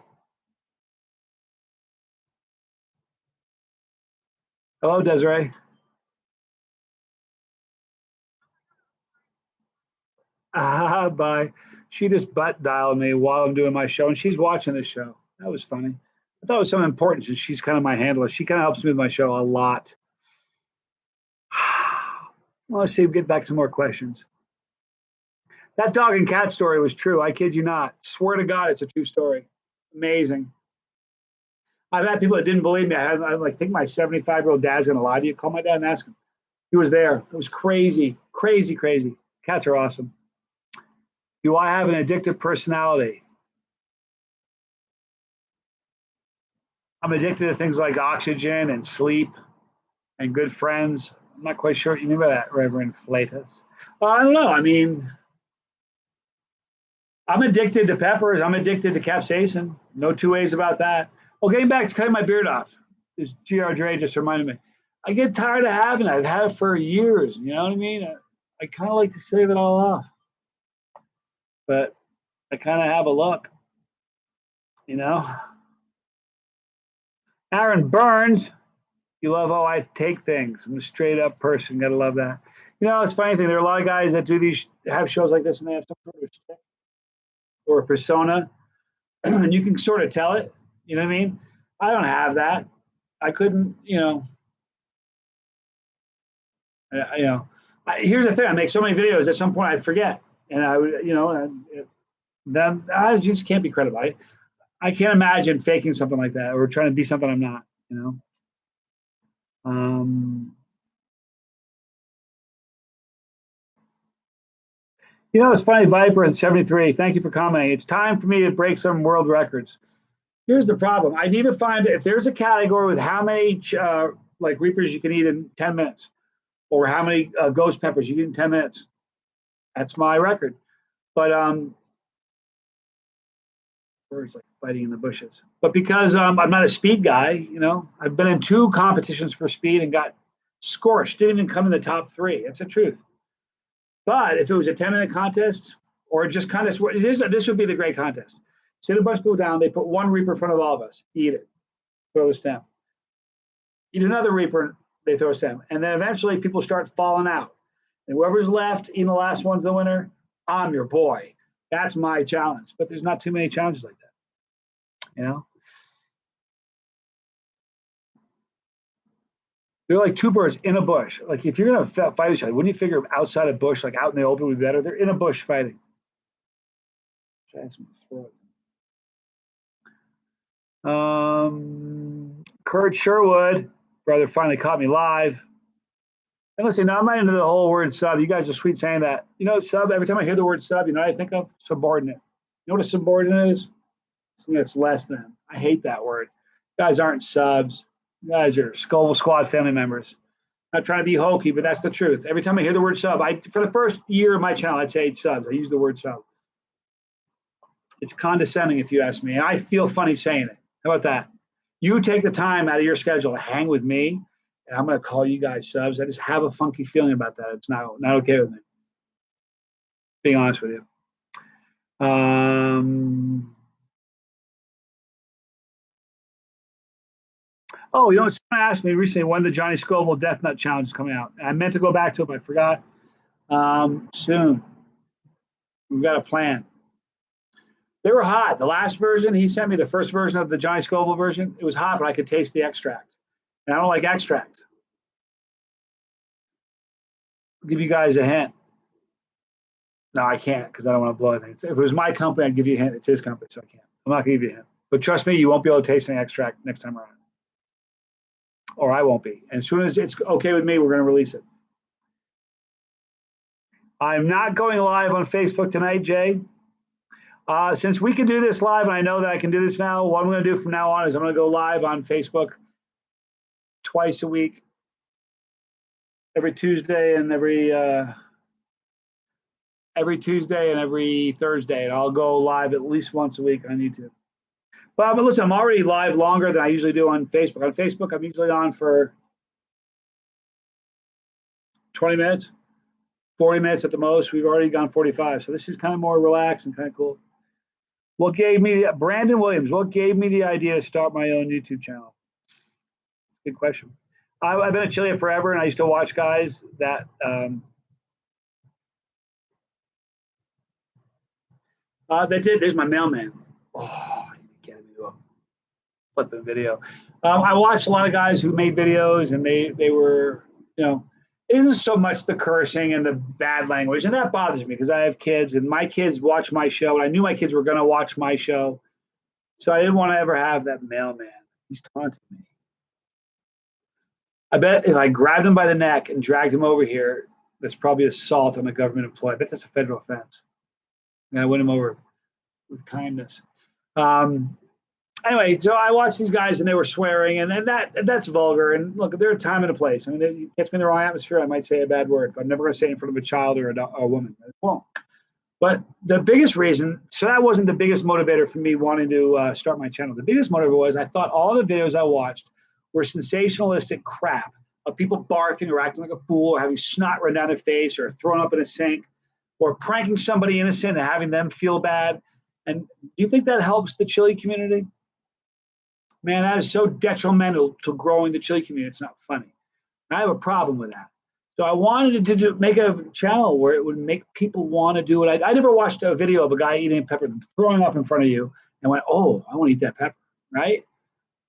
Hello, Desiree. Bye. She just butt dialed me while I'm doing my show, and she's watching the show. That was funny. I thought it was something important since she's kind of my handler. She kind of helps me with my show a lot. Well, let's see, get back to some more questions. That dog and cat story was true. I kid you not. Swear to God, it's a true story. Amazing. I've had people that didn't believe me. I like think my 75-year-old dad's gonna lie to you. Call my dad and ask him. He was there. It was crazy, crazy, crazy. Cats are awesome. Do I have an addictive personality? I'm addicted to things like oxygen and sleep and good friends. I'm not quite sure what you mean by that, Reverend Flatus. I don't know. I mean, I'm addicted to peppers. I'm addicted to capsaicin. No two ways about that. Well, getting back to cutting my beard off, this GR Dre just reminded me. I get tired of having it. I've had it for years. You know what I mean? I kind of like to shave it all off, but I kind of have a look, you know? Aaron Burns, you love how I take things. I'm a straight up person. Gotta love that. You know, it's a funny thing. There are a lot of guys that do these, have shows like this, and they have some sort of stick or a persona, and you can sort of tell it. You know what I mean? I don't have that. I couldn't, here's the thing. I make so many videos. At some point, I forget, and I would, then I just can't be credible. I can't imagine faking something like that or trying to be something I'm not. Um, it's funny, Viper 73. Thank you for commenting. It's time for me to break some world records. Here's the problem. I need to find if there's a category with how many like reapers you can eat in 10 minutes, or how many ghost peppers you get in 10 minutes. That's my record. But birds like fighting in the bushes. But because I'm not a speed guy, I've been in 2 competitions for speed and got scorched. Didn't even come in the top 3. That's the truth. But if it was a 10-minute contest or just contest, this would be the great contest. Sit a bunch of people down. They put 1 reaper in front of all of us. Eat it. Throw the stem. Eat another reaper. They throw a stem. And then eventually people start falling out. And whoever's left, eating the last one's the winner. I'm your boy. That's my challenge. But there's not too many challenges like that. They're like 2 birds in a bush. Like if you're gonna fight each other, wouldn't you figure outside a bush, like out in the open, would be better? They're in a bush fighting. Kurt Sherwood, brother, finally caught me live. And listen, now I'm not into the whole word sub. You guys are sweet saying that. Sub, every time I hear the word sub, what I think of? Subordinate. You know what a subordinate is? Something that's less than. I hate that word. You guys aren't subs. You guys are Scoville Squad family members. Not trying to be hokey, but that's the truth. Every time I hear the word sub, for the first year of my channel, I'd say subs. I use the word sub. It's condescending if you ask me, and I feel funny saying it. How about that? You take the time out of your schedule to hang with me, and I'm going to call you guys subs. I just have a funky feeling about that. It's not okay with me. Being honest with you. Someone asked me recently when the Johnny Scoville Death Nut Challenge is coming out. I meant to go back to it, but I forgot. Soon. We've got a plan. They were hot. The last version, he sent me the first version of the Johnny Scoville version. It was hot, but I could taste the extract. And I don't like extract. I'll give you guys a hint. No, I can't because I don't want to blow anything. If it was my company, I'd give you a hint. It's his company, so I can't. I'm not going to give you a hint. But trust me, you won't be able to taste any extract next time around. Or I won't be. And as soon as it's okay with me, we're going to release it. I'm not going live on Facebook tonight, Jay. Since we can do this live, and I know that I can do this now, what I'm going to do from now on is I'm going to go live on Facebook twice a week, every Tuesday and every Tuesday and every Thursday, and I'll go live at least once a week on YouTube. But listen, I'm already live longer than I usually do on Facebook. On Facebook, I'm usually on for 20 minutes, 40 minutes at the most. We've already gone 45, so this is kind of more relaxed and kind of cool. What gave me Brandon Williams? What gave me the idea to start my own YouTube channel? Good question. I've been a Chile forever, and I used to watch guys that. That's it. There's my mailman. Oh, you can't do a flipping video. I watched a lot of guys who made videos, and they were, it isn't so much the cursing and the bad language, and that bothers me because I have kids, and my kids watch my show, and I knew my kids were going to watch my show, so I didn't want to ever have that mailman. He's taunting me. I bet if I grabbed him by the neck and dragged him over here, that's probably assault on a government employee. I bet that's a federal offense. And I win him over with kindness. Anyway, so I watched these guys and they were swearing, and that's vulgar. And look, there's a time and a place. I mean, if you catch me in the wrong atmosphere, I might say a bad word, but I'm never going to say it in front of a child or a woman. I won't. But the biggest reason, so that wasn't the biggest motivator for me wanting to start my channel. The biggest motivator was I thought all the videos I watched were sensationalistic crap of people barking or acting like a fool or having snot run down their face or thrown up in a sink or pranking somebody innocent and having them feel bad. And do you think that helps the Chile community? Man, that is so detrimental to growing the Chile community. It's not funny. And I have a problem with that. So I wanted to make a channel where it would make people want to do it. I never watched a video of a guy eating a pepper, throwing up in front of you, and went, "Oh, I want to eat that pepper," right?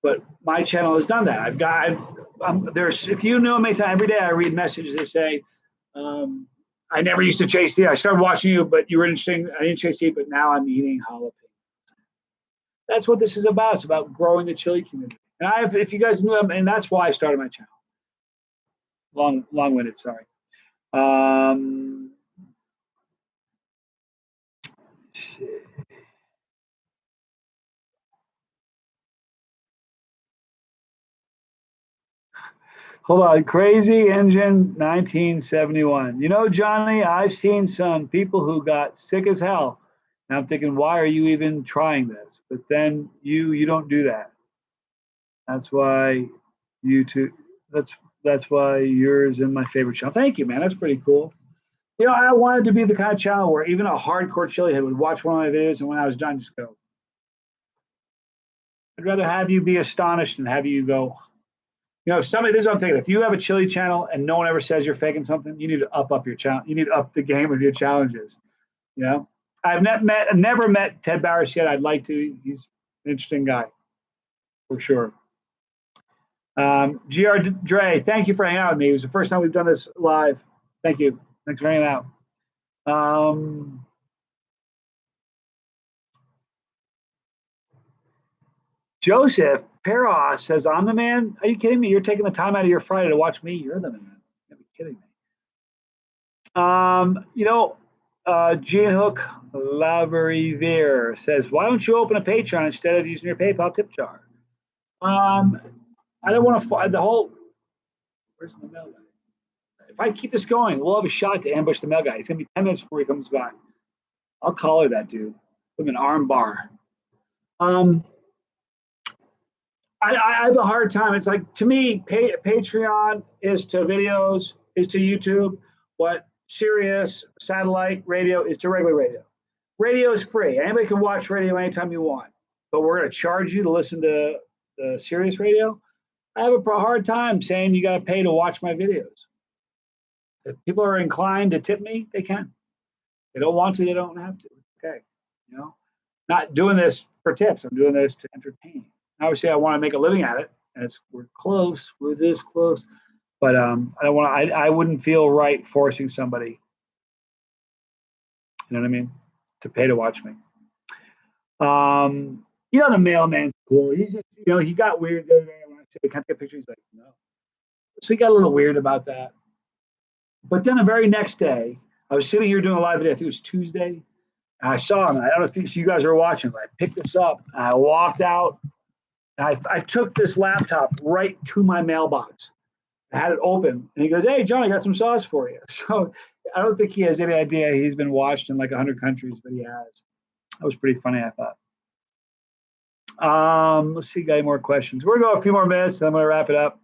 But my channel has done that. There's, if you know me, every day I read messages that say, "I never used to chase the. I started watching you, but you were interesting. I didn't chase the, but now I'm eating jalapenos." That's what this is about. It's about growing the Chile community. And if you guys knew, and that's why I started my channel. Long-winded, sorry. Hold on, Crazy Engine 1971. You know, Johnny, I've seen some people who got sick as hell. And I'm thinking, why are you even trying this? But then you don't do that. That's why that's why yours and my favorite channel. Thank you, man. That's pretty cool. I wanted to be the kind of channel where even a hardcore Chili head would watch one of my videos, and when I was done, just go. I'd rather have you be astonished and have you go. If somebody, this is what I'm thinking. If you have a Chili channel and no one ever says you're faking something, you need to up your channel. You need to up the game of your challenges. I've never met Ted Barris yet. I'd like to. He's an interesting guy, for sure. GR Dre, thank you for hanging out with me. It was the first time we've done this live. Thank you. Thanks for hanging out. Joseph Peros says, "I'm the man." Are you kidding me? You're taking the time out of your Friday to watch me. You're the man. You're kidding me. Gene Hook Laverivier says, "Why don't you open a Patreon instead of using your PayPal tip jar?" I don't want to find the whole. Where's the mail guy? If I keep this going, we'll have a shot to ambush the mail guy. It's gonna be 10 minutes before he comes back. I'll collar that dude with an arm bar. I have a hard time. It's like, to me, Patreon is to videos, is to YouTube, what Sirius satellite radio is to regular radio. Radio is free. Anybody can watch radio anytime you want, but we're going to charge you to listen to the Sirius radio. I have a hard time saying you got to pay to watch my videos. If people are inclined to tip me, they can. If they don't want to, they don't have to. Okay. Not doing this for tips. I'm doing this to entertain. Obviously, I want to make a living at it, and we're close. We're this close, but I don't want. I wouldn't feel right forcing somebody. You know what I mean? To pay to watch me. The mailman's cool. He's just, he got weird the other day when I said, "Can I get a picture?" He's like, "No." So he got a little weird about that. But then the very next day, I was sitting here doing a live video. I think it was Tuesday, And I saw him. I don't know if you guys are watching, but I picked this up and I walked out. And I took this laptop right to my mailbox. I had it open, and he goes, "Hey, John, I got some sauce for you." So I don't think he has any idea he's been watched in like 100 countries, but he has. That was pretty funny, I thought. Let's see, got any more questions? We're going to go a few more minutes, then I'm going to wrap it up.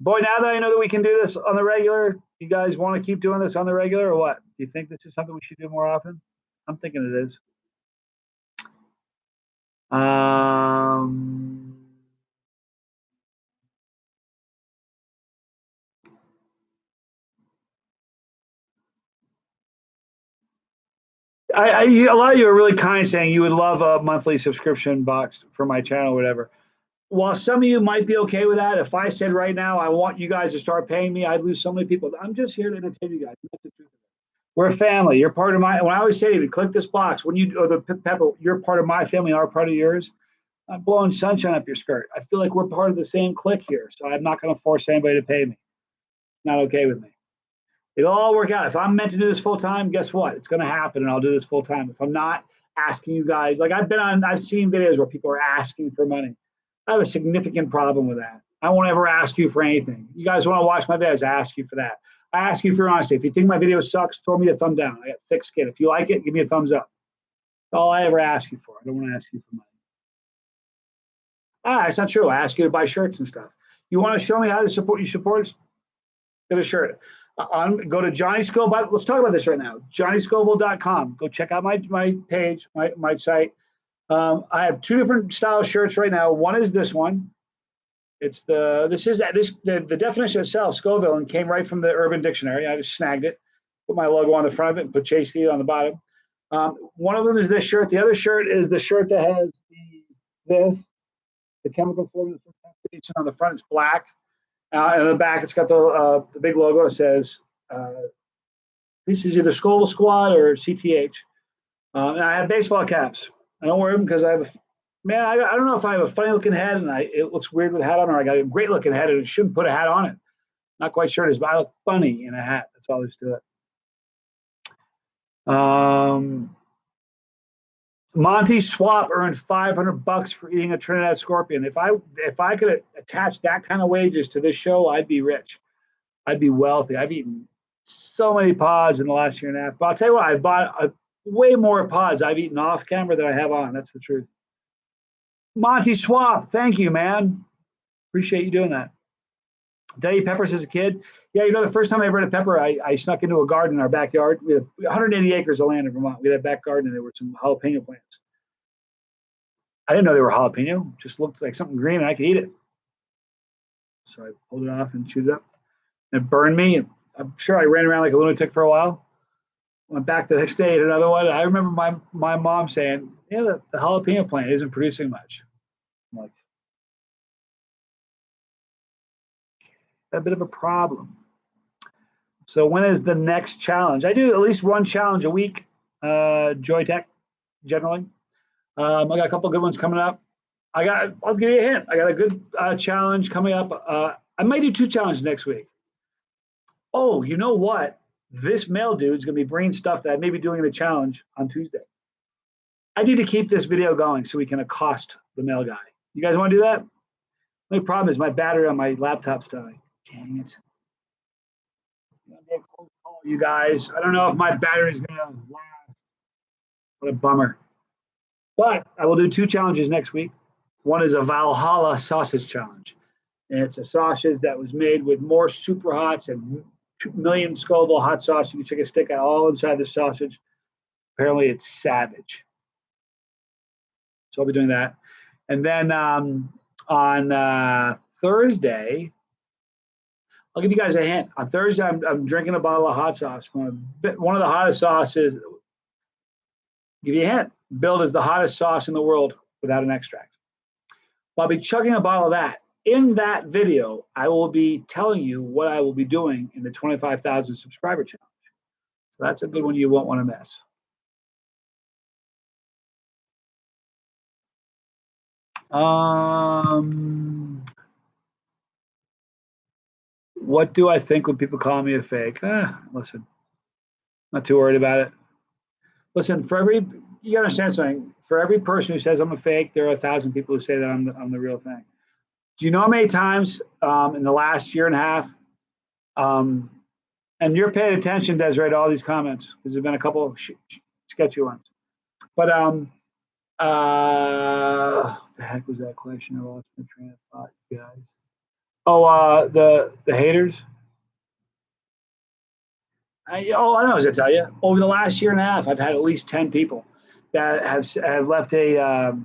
Boy, now that I know that we can do this on the regular, you guys want to keep doing this on the regular or what? Do you think this is something we should do more often? I'm thinking it is. A lot of you are really kind saying you would love a monthly subscription box for my channel or whatever. While some of you might be okay with that, if I said right now I want you guys to start paying me, I'd lose so many people. I'm just here to entertain you guys. That's the truth. We're a family. You're part of my. When I always say to you, click this box. When you or the pepper, you're part of my family. Our part of yours. I'm blowing sunshine up your skirt. I feel like we're part of the same clique here, so I'm not going to force anybody to pay me. Not okay with me. It'll all work out. If I'm meant to do this full time, guess what? It's going to happen, and I'll do this full time. If I'm not asking you guys, like I've seen videos where people are asking for money. I have a significant problem with that. I won't ever ask you for anything. You guys want to watch my videos? I ask you for that. I ask you for your honesty. If you think my video sucks, throw me a thumb down. I got thick skin. If you like it, give me a thumbs up. That's all I ever ask you for. I don't want to ask you for money. It's not true. I ask you to buy shirts and stuff. You want to show me how to support you? Support us? Get a shirt. Go to Johnny Scoville. Let's talk about this right now. JohnnyScoville.com. Go check out my page, my site. I have two different style shirts right now. One is this one. It's the definition itself, Scoville, and came right from the Urban Dictionary. I just snagged it, put my logo on the front of it, and put Chasetheheat on the bottom. One of them is this shirt. The other shirt is the shirt that has the chemical formula on the front. It's black. And on the back, it's got the big logo. It says, this is either Scoville Squad or CTH. And I have baseball caps. I don't wear them because I have I don't know if I have a funny looking head and it looks weird with a hat on, or I got a great looking head and it shouldn't put a hat on it. Not quite sure it is, but I look funny in a hat. That's all there's to it. Monty Swap earned $500 for eating a Trinidad scorpion. If I could attach that kind of wages to this show, I'd be rich. I'd be wealthy. I've eaten so many pods in the last year and a half. But I'll tell you what, I've bought way more pods I've eaten off camera than I have on. That's the truth. Monty Swap, thank you, man. Appreciate you doing that. Did I eat peppers as a kid? Yeah, the first time I ever had a pepper, I snuck into a garden in our backyard. We had 180 acres of land in Vermont. We had a back garden, and there were some jalapeno plants. I didn't know they were jalapeno. Just looked like something green, and I could eat it. So I pulled it off and chewed it up. And it burned me. And I'm sure I ran around like a lunatic for a while. Went back the next day, ate another one. I remember my mom saying, "Yeah, the jalapeno plant isn't producing much." I'm like, a bit of a problem. So when is the next challenge? I do at least one challenge a week, Joy Tech, generally. I got a couple good ones coming up. I'll give you a hint. I got a good challenge coming up. I might do two challenges next week. Oh, you know what? This mail dude's going to be bringing stuff that I may be doing in the challenge on Tuesday. I need to keep this video going so we can accost the mail guy. You guys want to do that? The only problem is my battery on my laptop's dying. Dang it. You guys, I don't know if my battery's going to last. What a bummer. But I will do two challenges next week. One is a Valhalla sausage challenge. And it's a sausage that was made with more super hots and 2 million Scoville hot sauce. You can take a stick out all inside the sausage. Apparently, it's savage. So I'll be doing that. And then on Thursday, I'll give you guys a hint. On Thursday, I'm drinking a bottle of hot sauce. One of the hottest sauces. Give you a hint. Billed as the hottest sauce in the world without an extract. I'll be chugging a bottle of that. In that video, I will be telling you what I will be doing in the 25,000 subscriber challenge. So that's a good one you won't want to miss. What do I think when people call me a fake? Listen, not too worried about it. Listen, for every you gotta understand something. For every person who says I'm a fake, there are 1,000 people who say that I'm the real thing. Do you know how many times in the last year and a half, and you're paying attention, Desiree, to all these comments because there's been a couple of sketchy ones. But what the heck was that question? I lost my train of thought, you guys. Oh, the haters. I know what I was gonna tell you. Over the last year and a half, I've had at least 10 people that have left a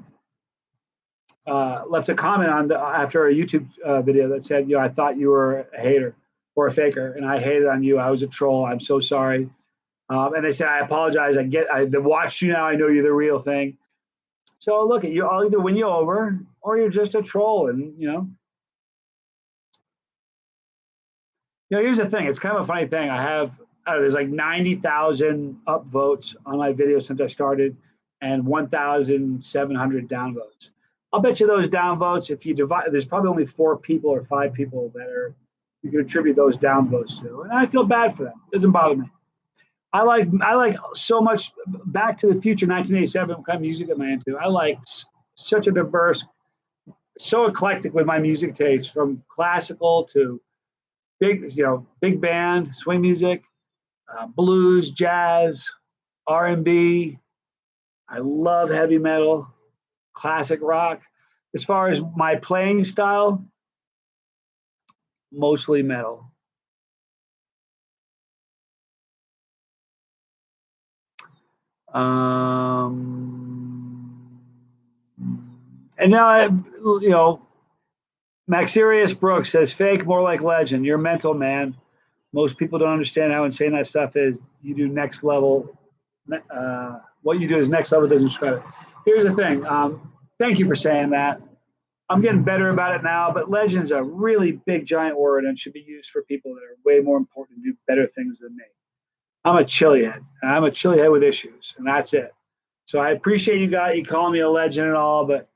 comment on after a YouTube video that said, I thought you were a hater or a faker, and I hated on you. I was a troll. I'm so sorry. And they said, I apologize. I watched you now. I know you're the real thing. So look at you. I'll either win you over or you're just a troll. And here's the thing. It's kind of a funny thing. I have there's like 90,000 upvotes on my video since I started, and 1,700 downvotes. I'll bet you those downvotes, if you divide, there's probably only 4 people or 5 people that you can attribute those downvotes to, and I feel bad for them. It doesn't bother me. I like so much. Back to the Future, 1987. What kind of music am I into? I like such a diverse, so eclectic with my music taste, from classical to big band, swing music, blues, jazz, R&B. I love heavy metal, classic rock. As far as my playing style, mostly metal. And now Maxirius Brooks says, fake, more like legend. You're mental, man. Most people don't understand how insane that stuff is. You do next level. What you do is next level, doesn't describe it. Here's the thing. Thank you for saying that. I'm getting better about it now, but legend's a really big, giant word and should be used for people that are way more important and do better things than me. I'm a chilihead. I'm a chilihead with issues, and that's it. So I appreciate you calling me a legend and all, but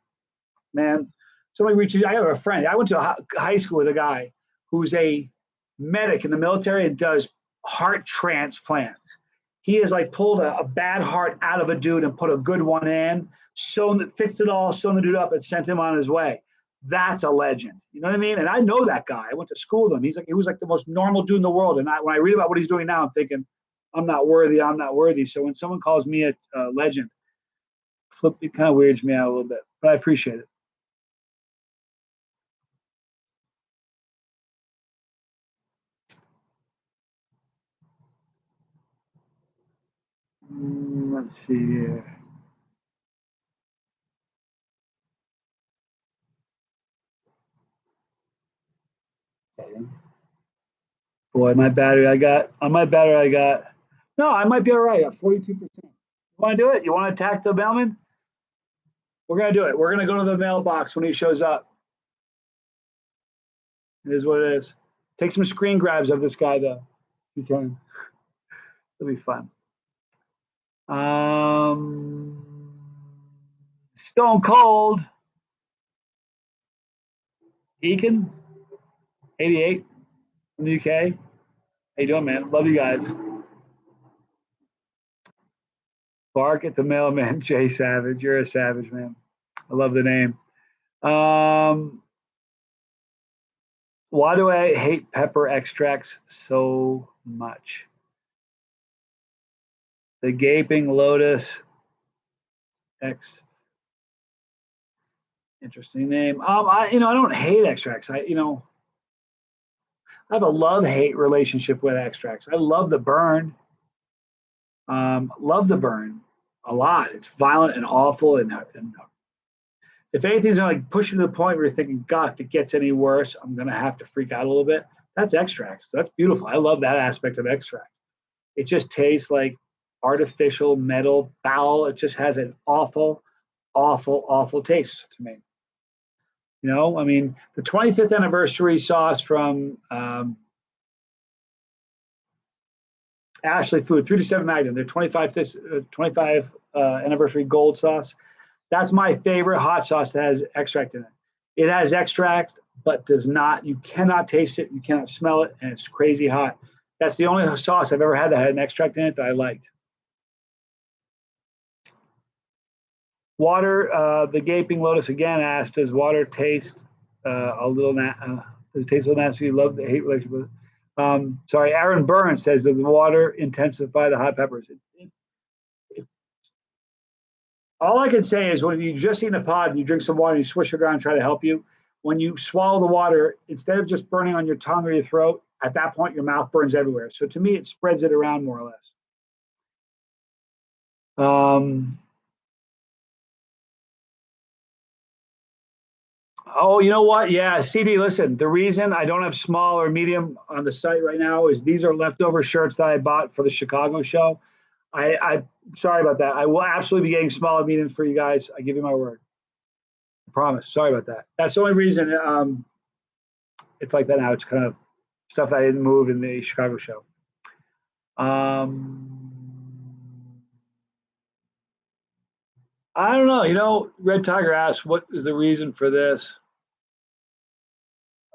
man, somebody reaches. I have a friend. I went to high school with a guy who's a medic in the military and does heart transplants. He has like pulled a bad heart out of a dude and put a good one in, fixed it all, sewn the dude up, and sent him on his way. That's a legend. You know what I mean? And I know that guy. I went to school with him. He was like the most normal dude in the world. And when I read about what he's doing now, I'm thinking, I'm not worthy. I'm not worthy. So when someone calls me a legend, it kind of weirds me out a little bit, but I appreciate it. Let's see here. Okay. Boy, my battery I got. No, I might be all right at 42%. You want to do it? You want to attack the Bellman? We're going to do it. We're going to go to the mailbox when he shows up. It is what it is. Take some screen grabs of this guy, though. You can. It'll be fun. Stone Cold. Eakin, 88 from the UK. How you doing, man? Love you guys. Bark at the mailman, Jay Savage. You're a savage, man. I love the name. Why do I hate pepper extracts so much? The Gaping Lotus interesting name. I don't hate extracts. I have a love-hate relationship with extracts. I love the burn. Love the burn a lot. It's violent and awful, and if anything's gonna like push you to the point where you're thinking, God, if it gets any worse, I'm gonna have to freak out a little bit. That's extracts. That's beautiful. I love that aspect of extracts. It just tastes like artificial metal foul. It just has an awful, awful, awful taste to me. I mean, the 25th anniversary sauce from Ashley Food, 3 to 7 Magnum, their 25 anniversary gold sauce. That's my favorite hot sauce that has extract in it. It has extract, but you cannot taste it, you cannot smell it, and it's crazy hot. That's the only sauce I've ever had that had an extract in it that I liked. Water, the Gaping Lotus again asked, does water taste a little, does it taste a little nasty? You love the hate relationship. Sorry, Aaron Burns says, does the water intensify the hot peppers? All I can say is when you just eat a pod and you drink some water and you swish sugar on and try to help you, when you swallow the water, instead of just burning on your tongue or your throat, at that point your mouth burns everywhere. So to me, it spreads it around more or less. Oh, you know what? Yeah, CD, listen, the reason I don't have small or medium on the site right now is these are leftover shirts that I bought for the Chicago show. I sorry about that. I will absolutely be getting small and medium for you guys. I give you my word. I promise. Sorry about that. That's the only reason it's like that now. It's kind of stuff that I didn't move in the Chicago show. I don't know. You know, Red Tiger asked, what is the reason for this?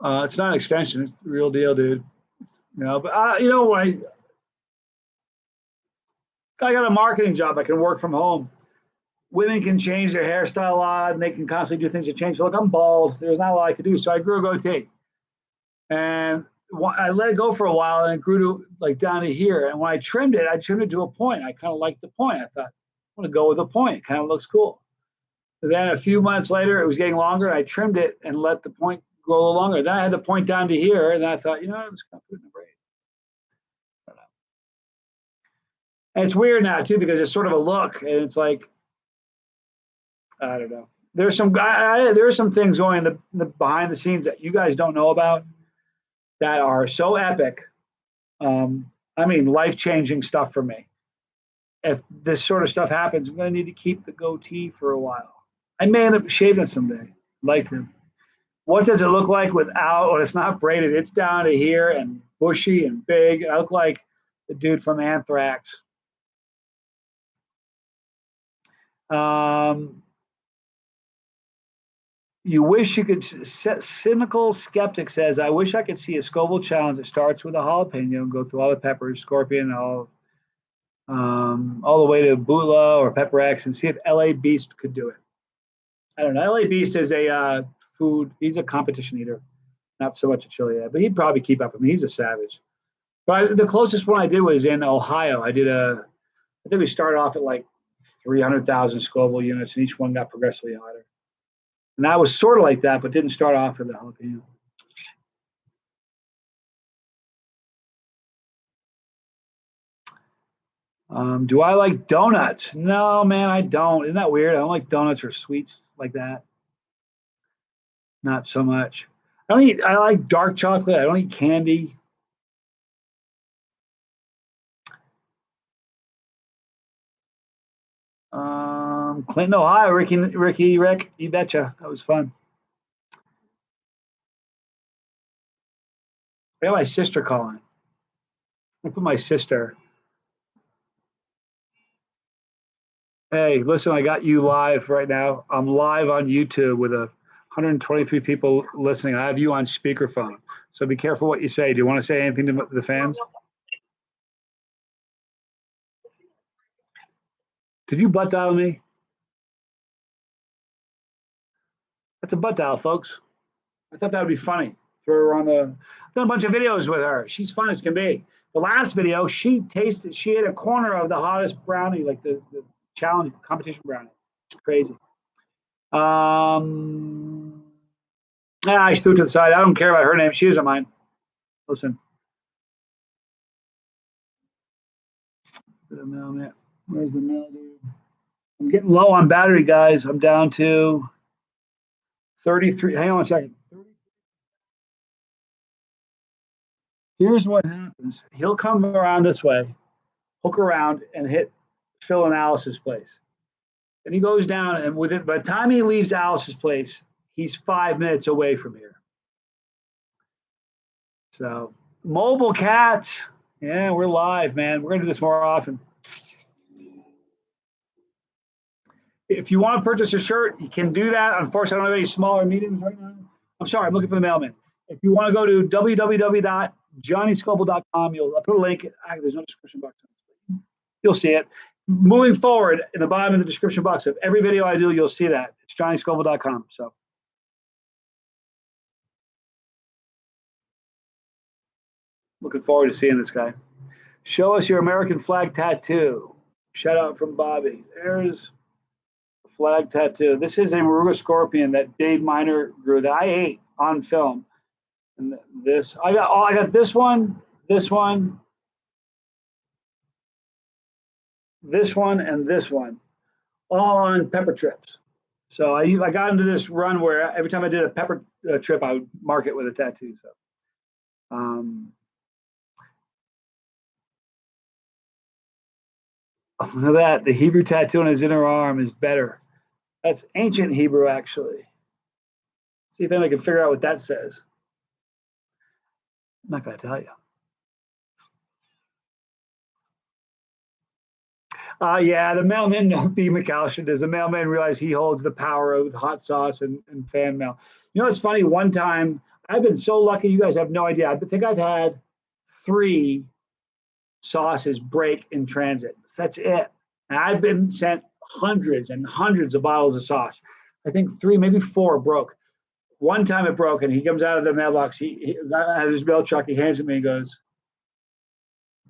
It's not an extension. It's the real deal, dude. You know, but you know, when I got a marketing job, I can work from home. Women can change their hairstyle a lot, and they can constantly do things to change. So, look, I'm bald. There's not a lot I could do. So I grew a goatee, and I let it go for a while, and it grew to like down to here. And when I trimmed it to a point. I kind of liked the point. I thought, I'm gonna go with the point. It kind of looks cool. And then a few months later, it was getting longer. I trimmed it and let the point grow a little longer. Then I had the point down to here, and I thought, you know, I'm just gonna put it in the braid. And it's weird now too because it's sort of a look, and it's like I don't know. There's some things going in the behind the scenes that you guys don't know about that are so epic. I mean, life changing stuff for me. If this sort of stuff happens, I'm going to need to keep the goatee for a while. I may end up shaving someday. I'd like to. What does it look like without? When it's not braided, it's down to here and bushy and big. I look like the dude from Anthrax. You wish you could. Cynical skeptic says, "I wish I could see a Scoville challenge that starts with a jalapeno and go through all the peppers, scorpion, all the way to Bula or Pepper X, and see if LA Beast could do it." I don't know. LA Beast is a food. He's a competition eater, not so much a chili, but he'd probably keep up. I mean, he's a savage. But the closest one I did was in Ohio. I think we started off at like 300,000 Scoville units, and each one got progressively hotter. And that was sort of like that, but didn't start off with the jalapeno. Do I like donuts? No, man, I don't. Isn't that weird? I don't like donuts or sweets like that. Not so much. I like dark chocolate. I don't eat candy. Clinton, Ohio, Rick, you betcha. That was fun. I got my sister calling. I put my sister. Hey, listen, I got you live right now. I'm live on YouTube with 123 people listening. I have you on speakerphone. So be careful what you say. Do you want to say anything to the fans? Did you butt dial me? That's a butt dial, folks. I thought that would be funny. Throw her on the. I've done a bunch of videos with her. She's fun as can be. The last video, she ate a corner of the hottest brownie, like the challenge competition brownie. It's crazy. I threw it to the side. I don't care about her name. She isn't mine. Listen. Where's the mail, dude? I'm getting low on battery, guys. I'm down to 33. Hang on a second. Here's what happens. He'll come around this way, hook around, and hit Phil and Alice's place. And he goes down, and by the time he leaves Alice's place, he's 5 minutes away from here. So, mobile cats. Yeah, we're live, man. We're going to do this more often. If you want to purchase a shirt, you can do that. Unfortunately, I don't have any small or mediums right now. I'm sorry, I'm looking for the mailman. If you want to go to www.johnnyscoville.com, I'll put a link. There's no description box. You'll see it. moving forward, in the bottom of the description box of every video I do, you'll see that. It's johnnyscoville.com. So looking forward to seeing this guy. Show us your American flag tattoo. Shout out from Bobby. There's the flag tattoo. This is a Moruga scorpion that Dave Miner grew that I ate on film. And this, I got this one, this one, this one, and this one, all on pepper trips. So I got into this run where every time I did a pepper trip, I would mark it with a tattoo. So, look at that. The Hebrew tattoo on his inner arm is better. That's ancient Hebrew, actually. See if anybody can figure out what that says. I'm not going to tell you. Yeah, the mailman, no, B. McAllister does. The mailman realize he holds the power of hot sauce and fan mail. You know, it's funny. One time, I've been so lucky. You guys have no idea. I think I've had 3 sauces break in transit. That's it. And I've been sent hundreds and hundreds of bottles of sauce. I think 3, maybe 4 broke. One time it broke, and he comes out of the mailbox. He has his mail truck. He hands it to me and goes,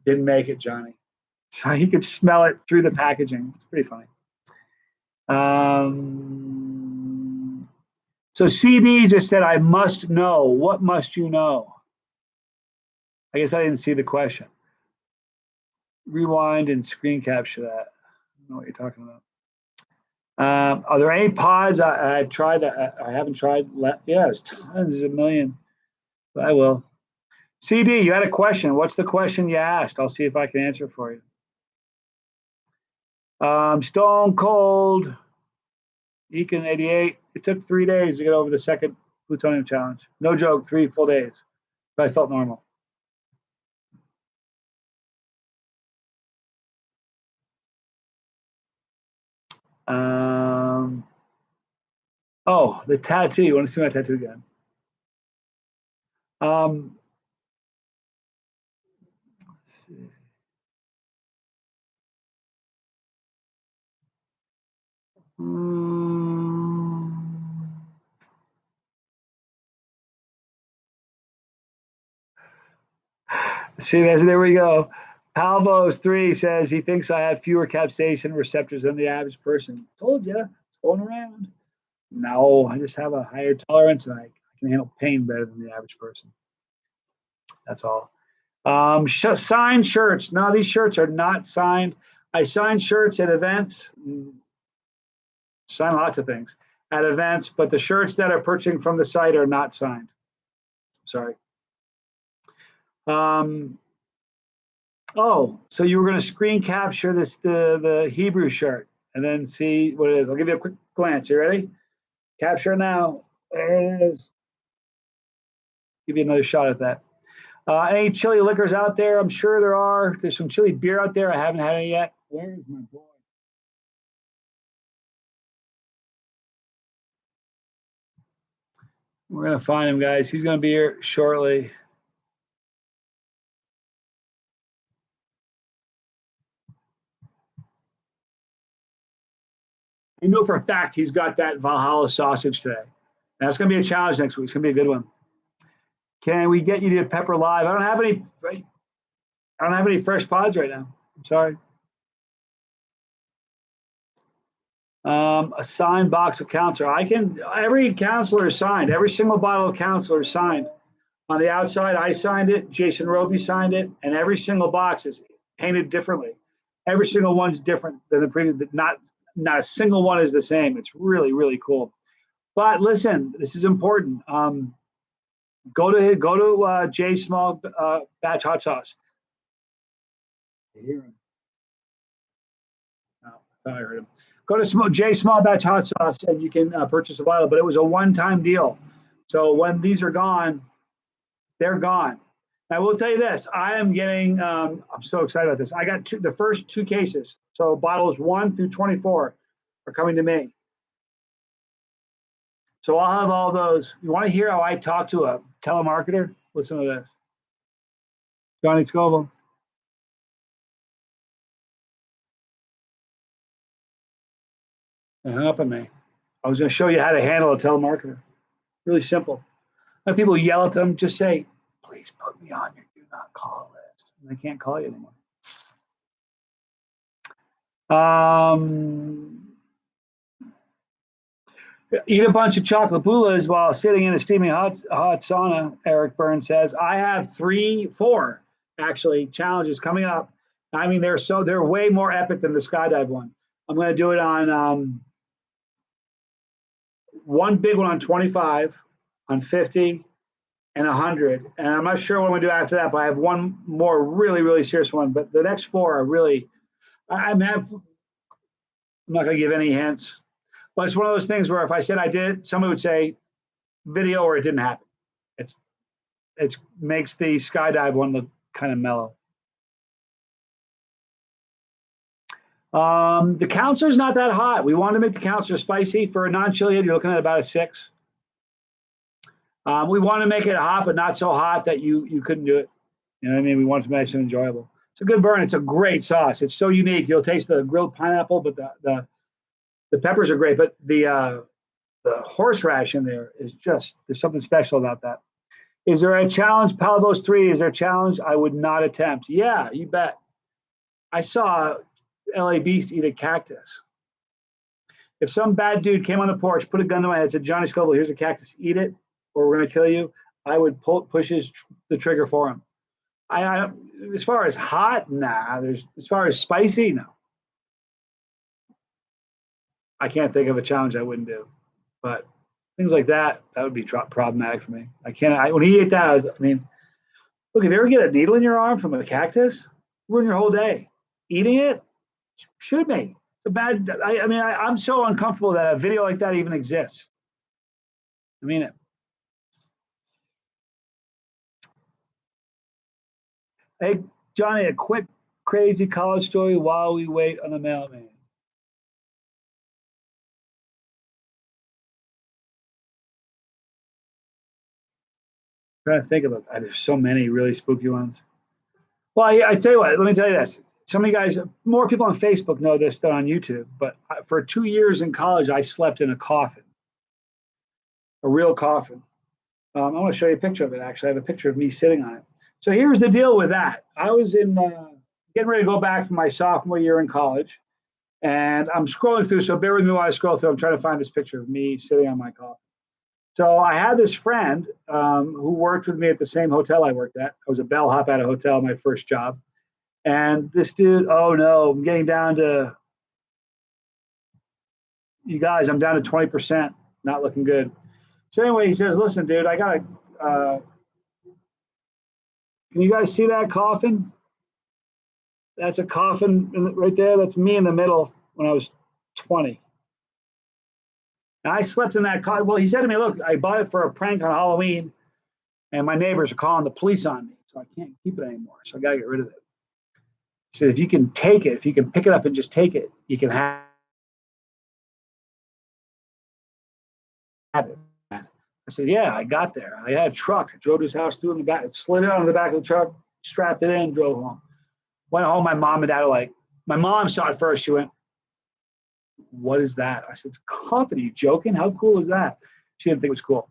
"Didn't make it, Johnny." So he could smell it through the packaging. It's pretty funny. So CD just said, "I must know." What must you know? I guess I didn't see the question. Rewind and screen capture that. I don't know what you're talking about. Are there any pods? I've tried that. I haven't tried. Yeah, there's tons, there's a million. But I will. CD, you had a question. What's the question you asked? I'll see if I can answer for you. Stone Cold, Ekin 88. It took 3 days to get over the second plutonium challenge. No joke, 3 full days. But I felt normal. Oh, the tattoo. You want to see my tattoo again? Let's see. See, there we go. Palvos3 says he thinks I have fewer capsaicin receptors than the average person. Told you, it's going around. No, I just have a higher tolerance and I can handle pain better than the average person. That's all. Signed shirts. No, these shirts are not signed. I sign shirts at events. Sign lots of things at events, but the shirts that are purchasing from the site are not signed. Sorry. Oh, so you were going to screen capture the Hebrew shirt and then see what it is. I'll give you a quick glance. You ready? Capture now. There it is. Give you another shot at that. Any chili liquors out there? I'm sure there are. There's some chili beer out there. I haven't had any yet. Where is my boy? We're going to find him, guys. He's going to be here shortly. I know for a fact he's got that Valhalla sausage today. That's going to be a challenge next week. It's going to be a good one. Can we get you to Pepper Live? I don't have any fresh pods right now. I'm sorry. A signed box of counselor. Every counselor is signed. Every single bottle of counselor is signed. On the outside, I signed it. Jason Roby signed it. And every single box is painted differently. Every single one's different than the previous. Not a single one is the same. It's really, really cool. But listen, this is important. Go to J Small Batch Hot Sauce. I hear him. No, I thought I heard him. Go to J Small Batch Hot Sauce and you can purchase a bottle. But it was a one-time deal. So when these are gone, they're gone. I will tell you this. I am getting. I'm so excited about this. I got the first 2 cases. So bottles 1 through 24 are coming to me. So I'll have all those. You want to hear how I talk to a telemarketer? Listen to this. Johnny Scoville. They hung up on me. I was going to show you how to handle a telemarketer. Really simple. When people yell at them, just say, please put me on your do not call list. And they can't call you anymore. Eat a bunch of chocolate boulas while sitting in a steaming hot sauna, Eric Byrne says. I have 4 actually challenges coming up. I mean, they're way more epic than the skydive one. I'm going to do it on one big one on 25, on 50, and 100. And I'm not sure what I'm going to do after that, but I have one more really, really serious one. But the next 4 are really, I'm not going to give any hints. But it's one of those things where if I said I did it, somebody would say video or it didn't happen. It makes the skydive one look kind of mellow. The counselor's not that hot. We want to make the counselor spicy. For a non-chili head, you're looking at about a 6. We want to make it hot, but not so hot that you couldn't do it. You know what I mean? We want it to be nice and enjoyable. It's a good burn. It's a great sauce. It's so unique. You'll taste the grilled pineapple, but the peppers are great. But the horseradish in there is just, there's something special about that. Is there a challenge? Palavos 3, is there a challenge I would not attempt? Yeah, you bet. I saw LA Beast eat a cactus. If some bad dude came on the porch, put a gun to my head, said, Johnny Scoville, here's a cactus, eat it, or we're going to kill you, I would push the trigger for him. I as far as hot, nah. As far as spicy, no. I can't think of a challenge I wouldn't do. But things like that would be problematic for me. I can't. When he ate that, look, if you ever get a needle in your arm from a cactus, ruin your whole day. Eating it, shoot me. It's a bad. I'm so uncomfortable that a video like that even exists. I mean it. Hey, Johnny, a quick, crazy college story while we wait on the mailman. I'm trying to think of it. There's so many really spooky ones. Well, I tell you what, let me tell you this. Some of you guys, more people on Facebook know this than on YouTube, but for 2 years in college, I slept in a coffin, a real coffin. I want to show you a picture of it, actually. I have a picture of me sitting on it. So here's the deal with that. I was getting ready to go back for my sophomore year in college, and I'm scrolling through, so bear with me while I scroll through. I'm trying to find this picture of me sitting on my coffin. So I had this friend who worked with me at the same hotel I worked at. I was a bellhop at a hotel, my first job. And this dude, oh no, I'm getting down to, you guys, I'm down to 20%, not looking good. So anyway, he says, listen, dude, I got to, can you guys see that coffin? That's a coffin right there. That's me in the middle when I was 20. And I slept in that coffin. Well, he said to me, look, I bought it for a prank on Halloween, and my neighbors are calling the police on me, so I can't keep it anymore. So I got to get rid of it. He said, if you can take it, if you can pick it up and just take it, you can have it. I said, yeah, I got there. I had a truck. I drove to his house, threw it in the back, slid it onto the back of the truck, strapped it in, drove home. Went home, my mom and dad were like, my mom saw it first. She went, what is that? I said, it's a coffin. Are you joking? How cool is that? She didn't think it was cool.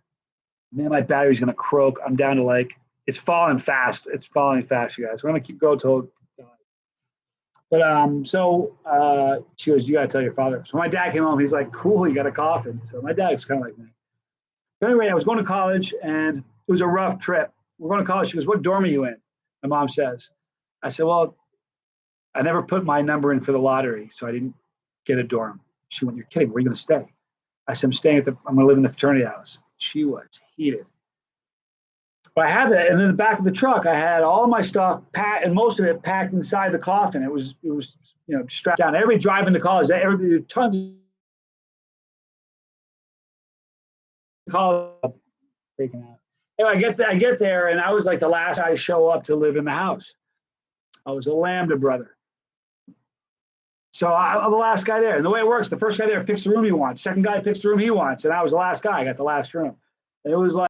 Man, my battery's going to croak. I'm down to it's falling fast. It's falling fast, you guys. We're going to keep going till. But she goes, you got to tell your father. So my dad came home. He's like, cool, you got a coffin. So my dad's kind of like me. But anyway, I was going to college, and it was a rough trip. We're going to college. She goes, what dorm are you in? My mom says. I said, well, I never put my number in for the lottery, so I didn't get a dorm. She went, you're kidding. Where are you going to stay? I said, I'm going to live in the fraternity house. She was heated. But I had that, and in the back of the truck, I had all my stuff packed, and most of it packed inside the coffin. It was strapped down. Everybody driving to college, everybody, tons of college taken out. Anyway, I get there, and I was like the last guy to show up to live in the house. I was a Lambda brother. So I'm the last guy there. And the way it works, the first guy there picks the room he wants. Second guy picks the room he wants. And I was the last guy. I got the last room. And it was like,